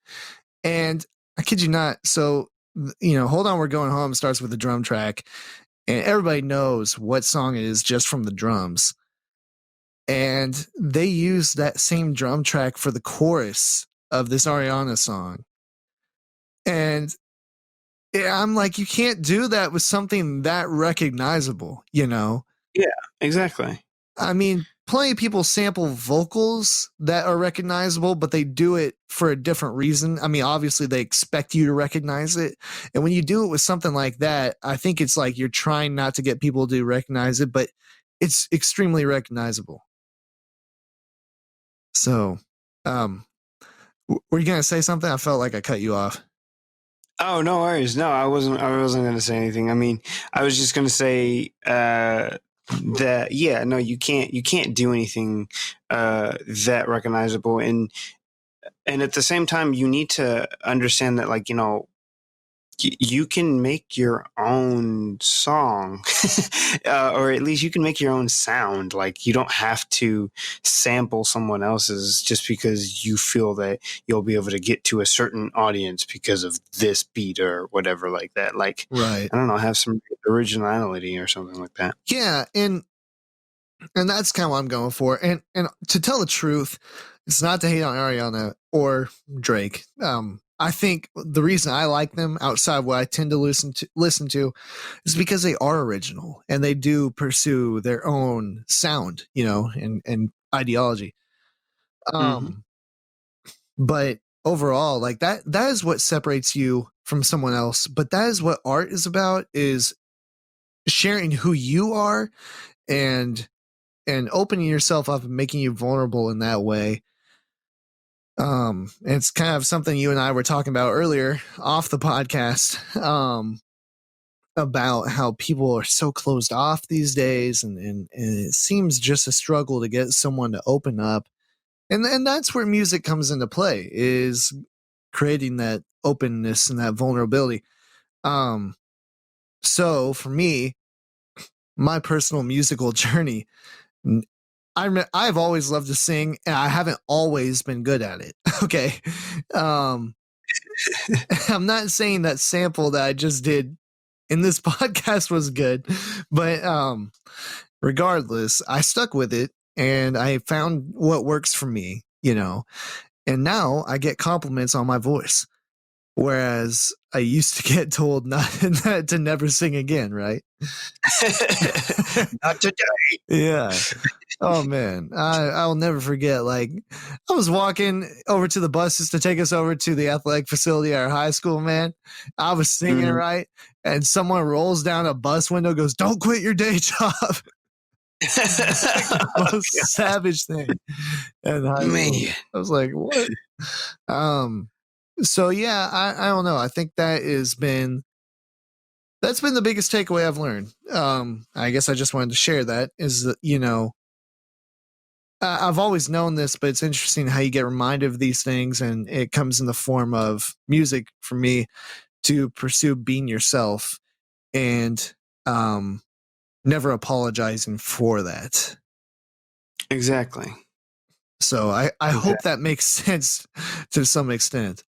And I kid you not, so Hold On We're Going Home starts with a drum track, and everybody knows what song it is just from the drums. And they use that same drum track for the chorus of this Ariana song. And I'm like, you can't do that with something that recognizable. Yeah, exactly. I mean, plenty of people sample vocals that are recognizable, but they do it for a different reason. I mean, obviously they expect you to recognize it. And when you do it with something like that, I think it's like you're trying not to get people to recognize it, but it's extremely recognizable. So, um, were you going to say something? I felt like I cut you off. Oh, no worries. No, I wasn't. I wasn't going to say anything. I mean, I was just going to say that. Yeah, no, you can't. You can't do anything that recognizable, and at the same time, you need to understand that, like, you know, you can make your own song, or at least you can make your own sound. Like, you don't have to sample someone else's just because you feel that you'll be able to get to a certain audience because of this beat or whatever like that. Like, Right. I don't know, have some originality or something like that. Yeah, and that's kind of what I'm going for. And to tell the truth, it's not to hate on Ariana or Drake. I think the reason I like them outside of what I tend to listen to is because they are original and they do pursue their own sound, and ideology. Mm-hmm. Um, but overall, like that is what separates you from someone else. But that is what art is about: is sharing who you are and opening yourself up and making you vulnerable in that way. It's kind of something you and I were talking about earlier off the podcast, about how people are so closed off these days, and it seems just a struggle to get someone to open up. And that's where music comes into play, is creating that openness and that vulnerability. Um, so for me, my personal musical journey, I've always loved to sing, and I haven't always been good at it. Okay. Um, I'm not saying that sample that I just did in this podcast was good, but regardless, I stuck with it and I found what works for me. And now I get compliments on my voice, whereas I used to get told not to never sing again, right? Not today. Yeah. Oh man, I'll never forget. Like, I was walking over to the buses to take us over to the athletic facility at our high school. Man, I was singing Mhm. right, and someone rolls down a bus window, goes, "Don't quit your day job." Like the most savage thing in high school. Man. I was like, "What?" Um. So yeah, I don't know. I think that's been the biggest takeaway I've learned. I guess I just wanted to share that, is that, I've always known this, but it's interesting how you get reminded of these things, and it comes in the form of music for me to pursue being yourself and um, never apologizing for that. Exactly. So I hope Exactly. that makes sense to some extent.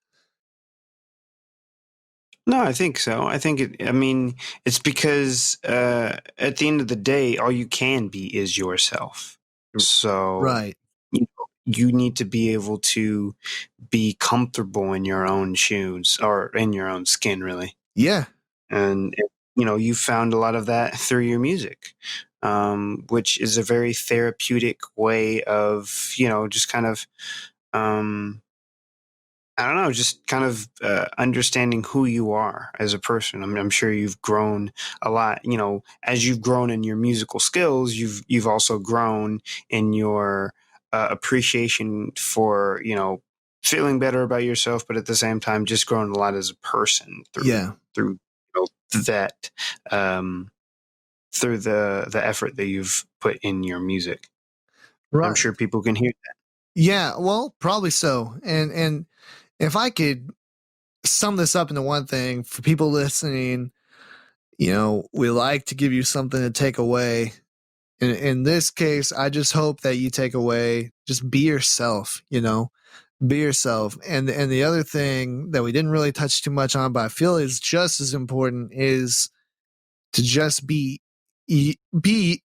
No, I think so. I think I mean, it's because at the end of the day, all you can be is yourself. So Right. you need to be able to be comfortable in your own shoes or in your own skin, really. Yeah. And you found a lot of that through your music, which is a very therapeutic way of just kind of um, I don't know, just kind of understanding who you are as a person. I mean, I'm sure you've grown a lot. As you've grown in your musical skills, you've also grown in your appreciation for feeling better about yourself, but at the same time, just grown a lot as a person through Yeah. through that through the effort that you've put in your music. I'm Right. sure people can hear that. Yeah. Well, probably so. And if I could sum this up into one thing for people listening, we like to give you something to take away. In this case, I just hope that you take away, just be yourself, be yourself. And the other thing that we didn't really touch too much on, but I feel is just as important, is to just be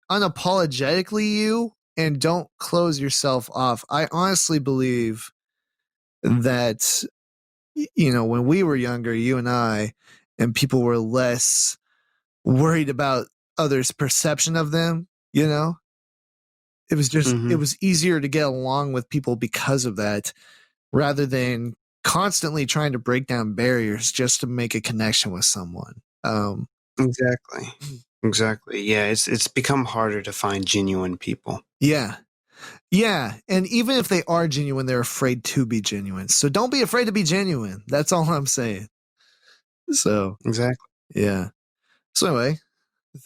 unapologetically you, and don't close yourself off. I honestly believe that, when we were younger, you and I, and people were less worried about others' perception of them, it Mm-hmm. was easier to get along with people because of that, rather than constantly trying to break down barriers just to make a connection with someone. Exactly. Exactly. Yeah, it's become harder to find genuine people. Yeah. Yeah. And even if they are genuine, they're afraid to be genuine. So don't be afraid to be genuine. That's all I'm saying. So, Exactly. yeah. So, anyway,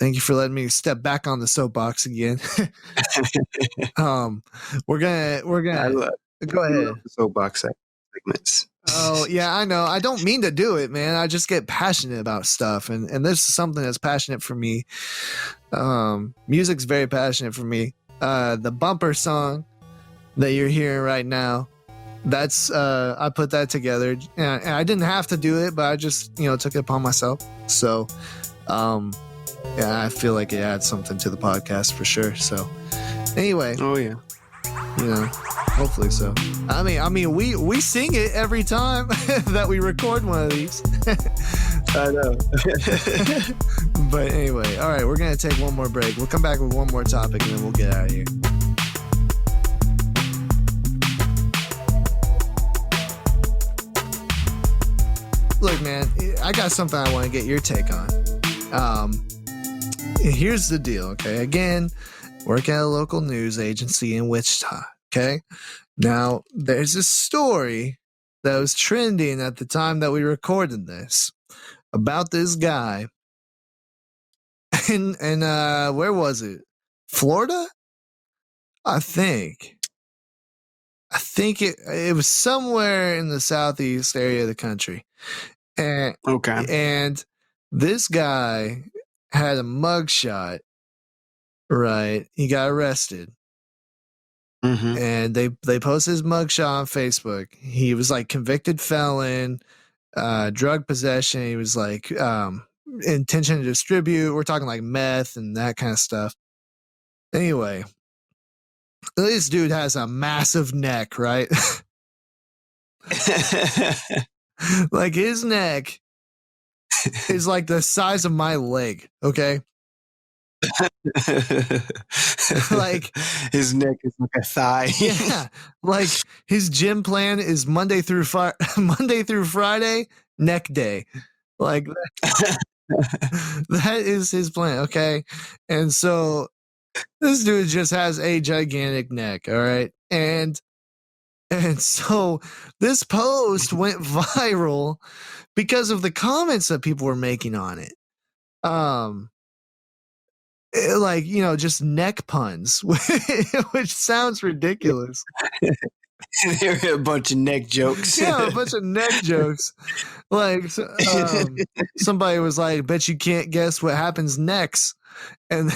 thank you for letting me step back on the soapbox again. um, we're I gonna love go we love ahead. the soapbox segments. Oh yeah, I know. I don't mean to do it, man. I just get passionate about stuff, and this is something that's passionate for me. Music's very passionate for me. The bumper song that you're hearing right now, that's I put that together, and I didn't have to do it, but I just took it upon myself. So, yeah, I feel like it adds something to the podcast for sure. So, anyway, Oh yeah. hopefully so. I mean, we sing it every time that we record one of these. I know. But anyway, all right, we're gonna take one more break. We'll come back with one more topic, and then we'll get out of here. Look, man, I got something I want to get your take on. Here's the deal, okay? Again, work at a local news agency in Wichita, okay? Now, there's a story that was trending at the time that we recorded this about this guy. And where was it? Florida? I think it was somewhere in the southeast area of the country. And Okay. and this guy had a mugshot, right? He got arrested. Mm-hmm. And they posted his mugshot on Facebook. He was like convicted felon, drug possession. He was like intention to distribute. We're talking like meth and that kind of stuff. Anyway, this dude has a massive neck, right? Like his neck is like the size of my leg, okay? Like his neck is like a thigh. Yeah, like his gym plan is Monday through Friday, neck day. Like that is his plan, okay? And so this dude just has a gigantic neck, all right? And so this post went viral because of the comments that people were making on it. Like, just neck puns, which sounds ridiculous. There were a bunch of neck jokes. Yeah, a bunch of neck jokes. Like, somebody was like, bet you can't guess what happens next. And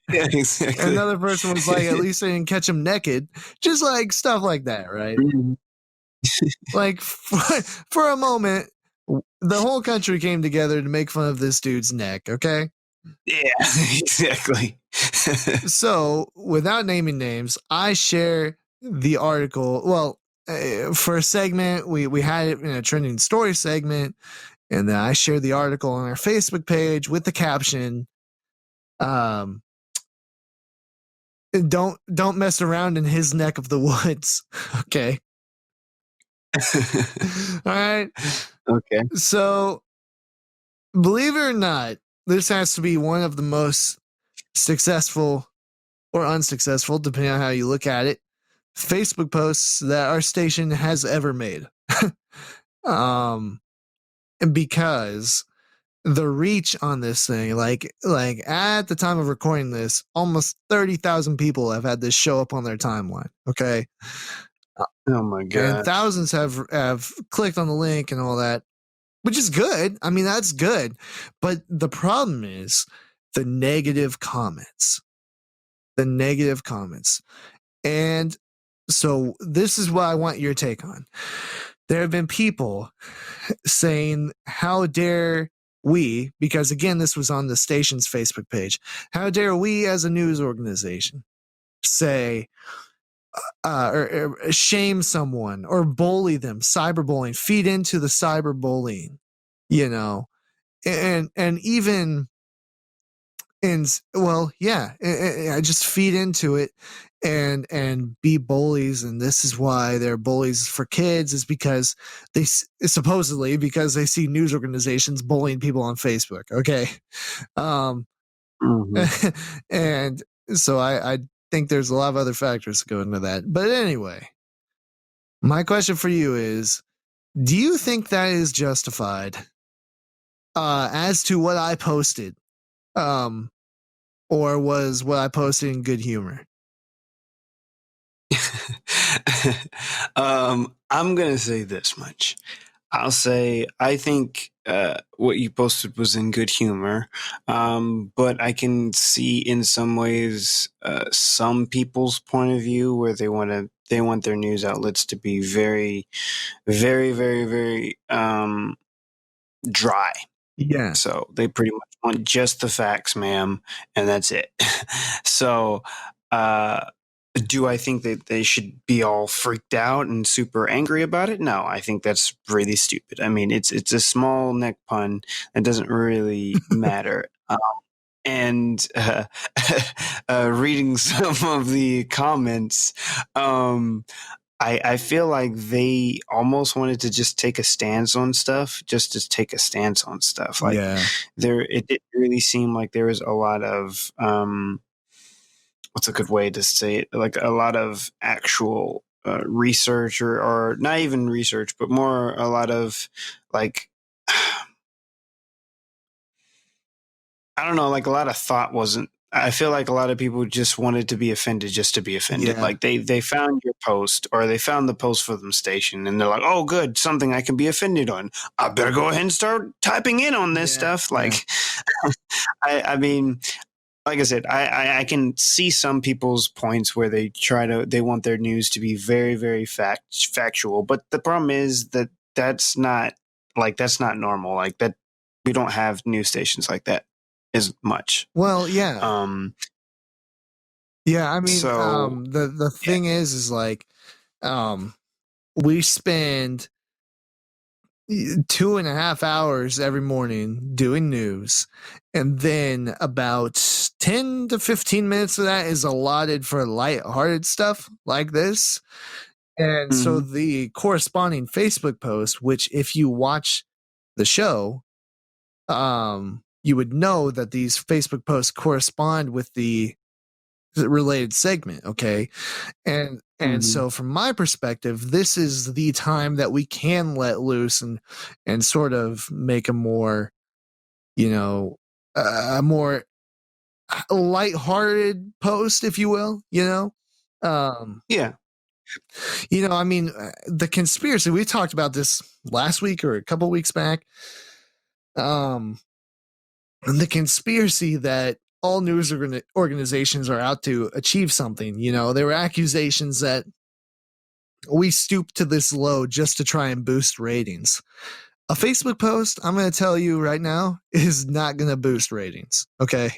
Yeah, exactly. another person was like, at least they didn't catch him naked. Just like stuff like that, right? Mhm. Like, for a moment, the whole country came together to make fun of this dude's neck, okay? Yeah, exactly. So, without naming names, I share the article. Well, for a segment, we had it in a trending story segment, and then I shared the article on our Facebook page with the caption, "Don't mess around in his neck of the woods." Okay. All right. Okay. So, believe it or not, this has to be one of the most successful or unsuccessful, depending on how you look at it, Facebook posts that our station has ever made. Because the reach on this thing, like at the time of recording this, almost 30,000 people have had this show up on their timeline. Okay. Oh my god. And thousands have clicked on the link and all that, which is good. I mean, that's good. But the problem is the negative comments. The negative comments. And so this is what I want your take on. There have been people saying, how dare we, because again, this was on the station's Facebook page, how dare we as a news organization say, or shame someone or bully them, cyberbullying, feed into the cyberbullying, and even, and well, yeah, I just feed into it and be bullies. And this is why they're bullies for kids, is because they supposedly because they see news organizations bullying people on Facebook. Okay. And so I think there's a lot of other factors that go into that. But anyway, my question for you is, do you think that is justified as to what I posted? Or was what I posted in good humor? I'm gonna say this much. I'll say I think what you posted was in good humor, but I can see in some ways some people's point of view where they want their news outlets to be very, very, very, very dry. Yeah. So they pretty much want just the facts, ma'am, and that's it. So, uh, do I think that they should be all freaked out and super angry about it? No, I think that's really stupid. I mean, it's a small neck pun that doesn't really matter. And reading some of the comments, um, I feel like they almost wanted to just take a stance on stuff, just to take a stance on stuff. Like Yeah. it didn't really seem like there was a lot of what's a good way to say it? Like a lot of actual research, or not even research, but more a lot of like I don't know, like a lot of thought wasn't. I feel like a lot of people just wanted to be offended just to be offended. Yeah. Like they found your post or they found the post for them station and they're like, oh, good, something I can be offended on. I better go ahead and start typing in on this Yeah. stuff. Yeah. Like, I mean, like I said, I can see some people's points where they want their news to be very, very factual. But the problem is that that's not normal. Like that, we don't have news stations like that as much. Well, yeah. Um, Yeah. I mean, so the yeah. thing is like, um, we spend 2.5 hours every morning doing news, and then about 10 to 15 minutes of that is allotted for lighthearted stuff like this. And so Mm-hmm, the corresponding Facebook post, which if you watch the show, you would know that these Facebook posts correspond with the related segment. Okay. And mm-hmm. so from my perspective, this is the time that we can let loose and sort of make a more, you know, a more lighthearted post, if you will, um Yeah. I mean, the conspiracy, we talked about this last week or a couple weeks back. Um, the conspiracy that all news organizations are out to achieve something. There were accusations that we stooped to this low just to try and boost ratings. A Facebook post, I'm going to tell you right now, is not going to boost ratings. Okay.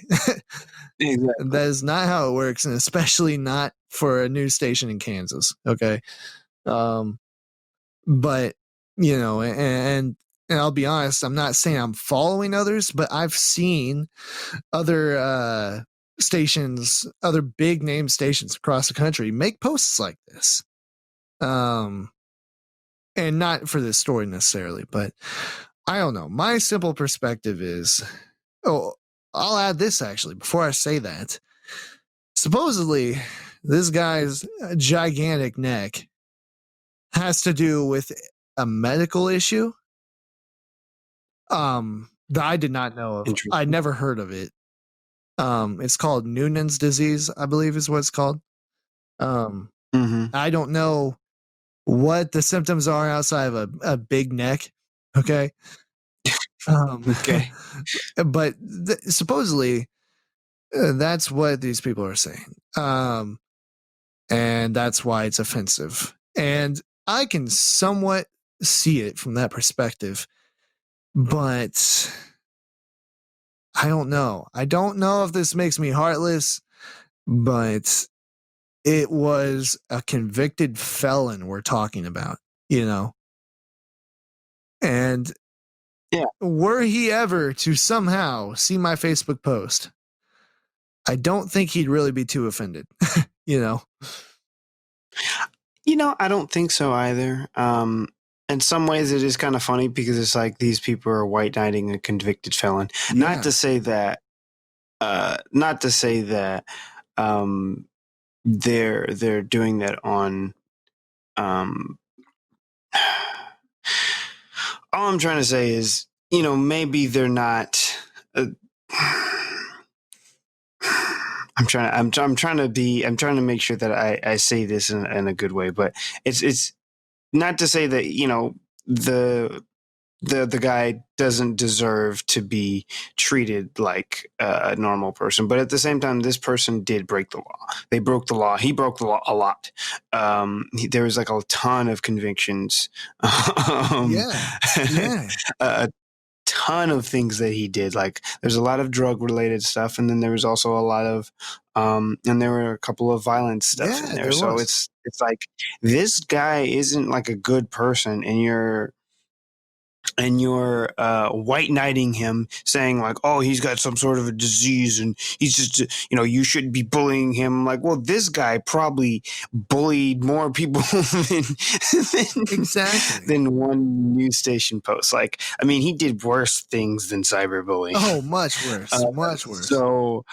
Exactly. That is not how it works, and especially not for a news station in Kansas. Okay. Um, but and I'll be honest, I'm not saying I'm following others, but I've seen other stations, other big name stations across the country make posts like this. Um, and not for this story necessarily, but I don't know. My simple perspective is, oh, I'll add this actually before I say that. Supposedly, this guy's gigantic neck has to do with a medical issue that I did not know of. I Interesting. never heard of it. It's called Noonan's disease, I believe is what it's called. Um, Mm-hmm. I don't know what the symptoms are outside of a big neck. Okay. Um, Okay. but supposedly that's what these people are saying. And that's why it's offensive. And I can somewhat see it from that perspective, but I don't know. I don't know if this makes me heartless, but it was a convicted felon we're talking about, you know? And Yeah. were he ever to somehow see my Facebook post, I don't think he'd really be too offended, you know? I don't think so either. In some ways, it is kind of funny because it's like these people are white knighting a convicted felon. Not Yeah. to say that. Not to say that um, they're doing that on. Um, all I'm trying to say is, maybe they're not. Uh, I'm trying to be, I'm trying to make sure that I say this in a good way, but it's not to say that, the the guy doesn't deserve to be treated like a normal person, but at the same time, this person did break the law. They broke the law. He broke the law a lot. There was like a ton of convictions, um, Yeah. Yeah. a ton of things that he did. Like there's a lot of drug related stuff, and then there was also a lot of, and there were a couple of violent stuff in Yeah, there. there So was. it's like this guy isn't like a good person, and you're white knighting him, saying like, "Oh, he's got some sort of a disease, and he's just, you shouldn't be bullying him." Like, well, this guy probably bullied more people than, Exactly. than one news station post. Like, I mean, he did worse things than cyberbullying. Oh, much worse. Uh, Much worse. so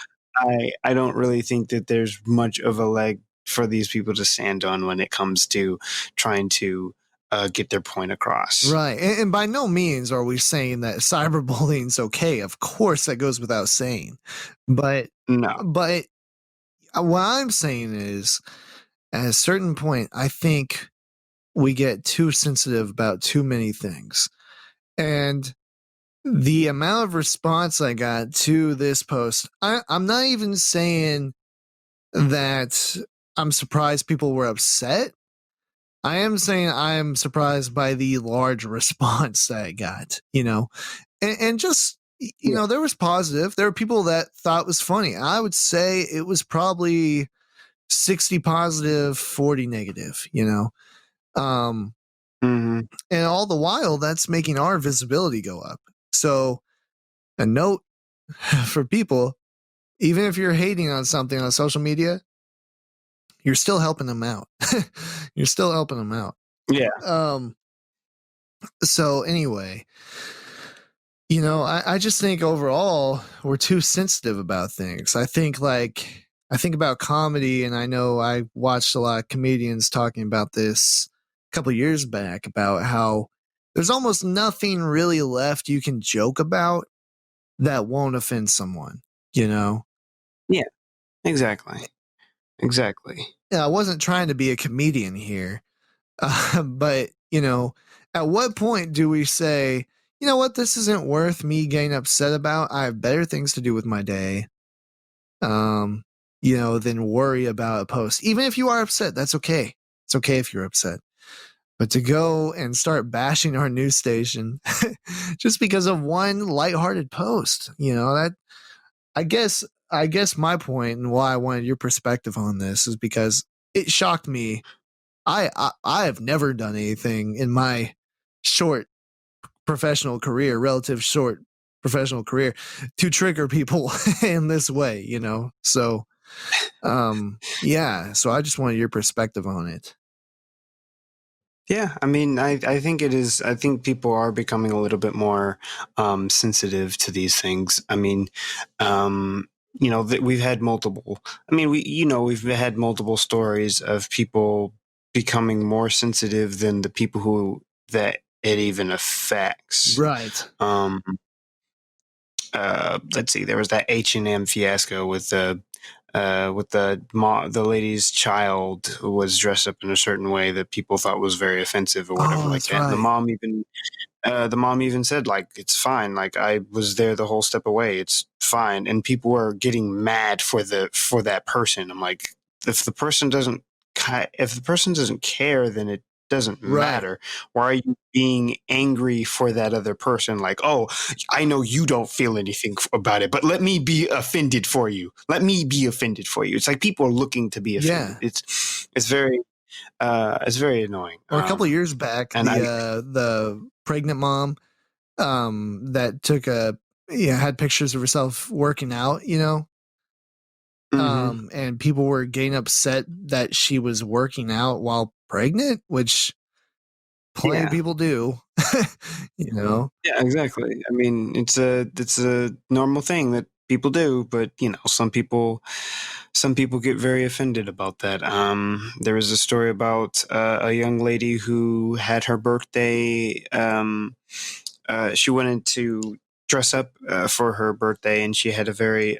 I don't really think that there's much of a leg for these people to stand on when it comes to trying to get their point across. Right. And by no means are we saying that cyberbullying's okay. Of course, that goes without saying. But, No. but what I'm saying is, at a certain point, I think we get too sensitive about too many things. And the amount of response I got to this post, I'm not even saying that I'm surprised people were upset. I am saying I am surprised by the large response that I got, and just, Yeah. there was positive. There were people that thought it was funny. I would say it was probably 60 positive, 40 negative, um, Hmm. and all the while that's making our visibility go up. So a note for people, even if you're hating on something on social media, you're still helping them out. You're still helping them out. Yeah. Um, so anyway, I just think overall we're too sensitive about things. I think about comedy, and I know I watched a lot of comedians talking about this a couple years back about how there's almost nothing really left you can joke about that won't offend someone, you know? Yeah. Exactly. Exactly. Yeah, I wasn't trying to be a comedian here. But, at what point do we say, you know what, this isn't worth me getting upset about. I have better things to do with my day. Um, than worry about a post. Even if you are upset, that's okay. It's okay if you're upset. But to go and start bashing our news station just because of one lighthearted post, that I guess my point and why I wanted your perspective on this is because it shocked me. I have never done anything in my short relative short professional career, to trigger people in this way, So, yeah. So I just wanted your perspective on it. Yeah, I mean, I think it is. I think people are becoming a little bit more sensitive to these things. I mean, that we've had multiple. I mean, we've had multiple stories of people becoming more sensitive than the people who that it even affects. Right. Um, let's see, there was that H&M fiasco with the lady's child who was dressed up in a certain way that people thought was very offensive or whatever Oh, like that's that. And right. the mom even said like, it's fine. Like I was there the whole step away. It's fine. And people were getting mad for that person. I'm like, if the person doesn't if the person doesn't care, then it doesn't Right. matter. Why are you being angry for that other person? Like, oh, I know you don't feel anything about it, but let me be offended for you. Let me be offended for you. It's like people are looking to be offended. Yeah. It's very annoying. Or a couple years back, And the pregnant mom, that took had pictures of herself working out, Mhm. and people were getting upset that she was working out while pregnant, which plenty of Yeah. people do, you know. Yeah, exactly. I mean, it's a normal thing that people do, but some people get very offended about that. There was a story about a young lady who had her birthday. She wanted to dress up for her birthday, and she had a very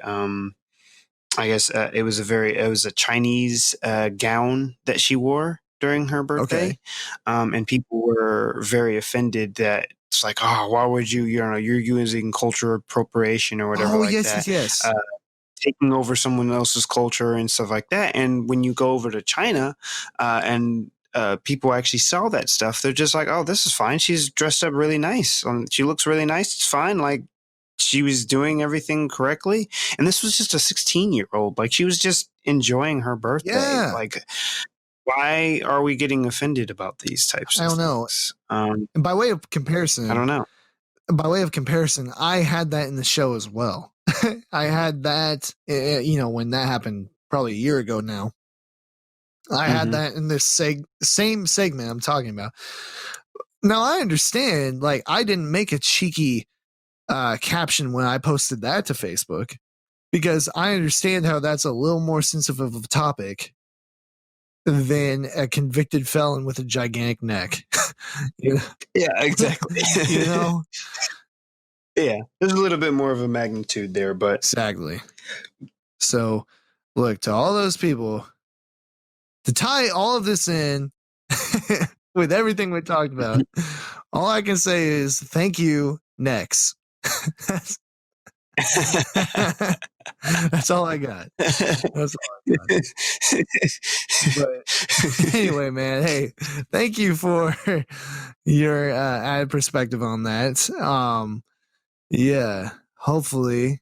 I guess it was a Chinese gown that she wore during her Okay. birthday, and people were very offended that it's like, oh, why would you're using cultural appropriation or whatever Oh, like yes, yes, that, yes. uh, taking over someone else's culture and stuff like that. And when you go over to China, and people actually saw that stuff, they're just like, oh, this is fine. She's dressed up really nice. She looks really nice. It's fine. Like, she was doing everything correctly. And this was just a 16-year-old. Like, she was just enjoying her birthday. Yeah. Like, why are we getting offended about these types I of don't know. things? And I don't know. by way of comparison, I had that in the show as well. I had that, when that happened probably a year ago now. I had Hmm. that in this same segment I'm talking about. Now I understand, like, I didn't make a cheeky caption when I posted that to Facebook because I understand how that's a little more sensitive of a topic than a convicted felon with a gigantic neck. you know? Yeah, exactly. you know? Yeah, there's a little bit more of a magnitude there, but Exactly. So, look, to all those people, to tie all of this in with everything we talked about, all I can say is thank you, Nex. that's, that's all I got. That's all I got. But anyway, man, hey, thank you for your added perspective on that. Yeah, hopefully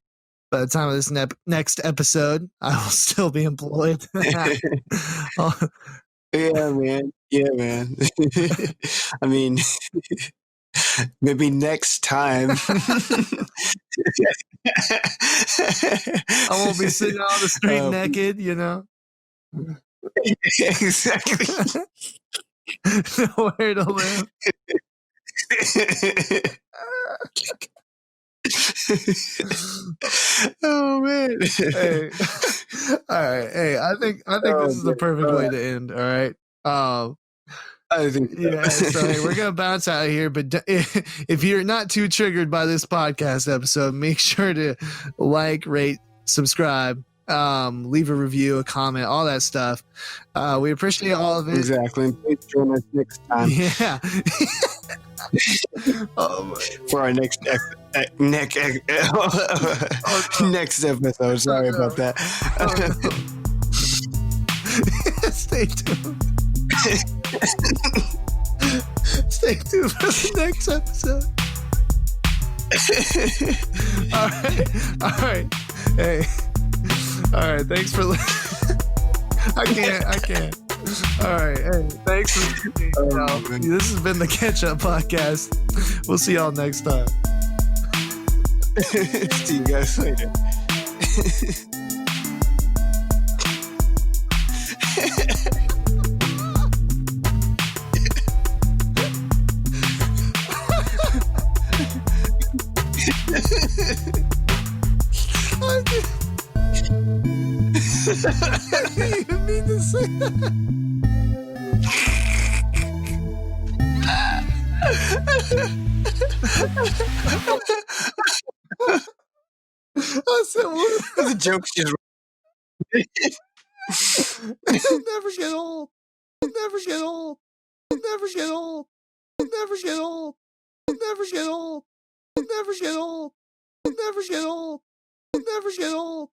by the time of this next episode, I will still be employed. Yeah, man. Yeah, man. I mean, maybe next time. I won't be sitting on the street Uh, naked, exactly. nowhere to live. Oh man. Hey, all right. Hey, I think Oh this is the man. perfect way to end. All right. I think Yeah. So hey, we're gonna bounce out of here, but if you're not too triggered by this podcast episode, make sure to like, rate, subscribe, leave a review, a comment, all that stuff. We appreciate all of it. exactly. And please join us next time. Yeah. For our next next episode. Sorry about that. Stay tuned. Stay tuned for the next episode. All right. Hey. All right. Thanks for listening. I can't. All right. Hey, thanks for listening. This has been the Catch Up Podcast. We'll see y'all next time. See you guys later. I didn't even mean to say that. I said, what? The joke's just. It'll never get old. It'll never get old. It'll never get old. It'll never get old. It'll never get old. It'll never get old. It'll never get old. It'll never get old.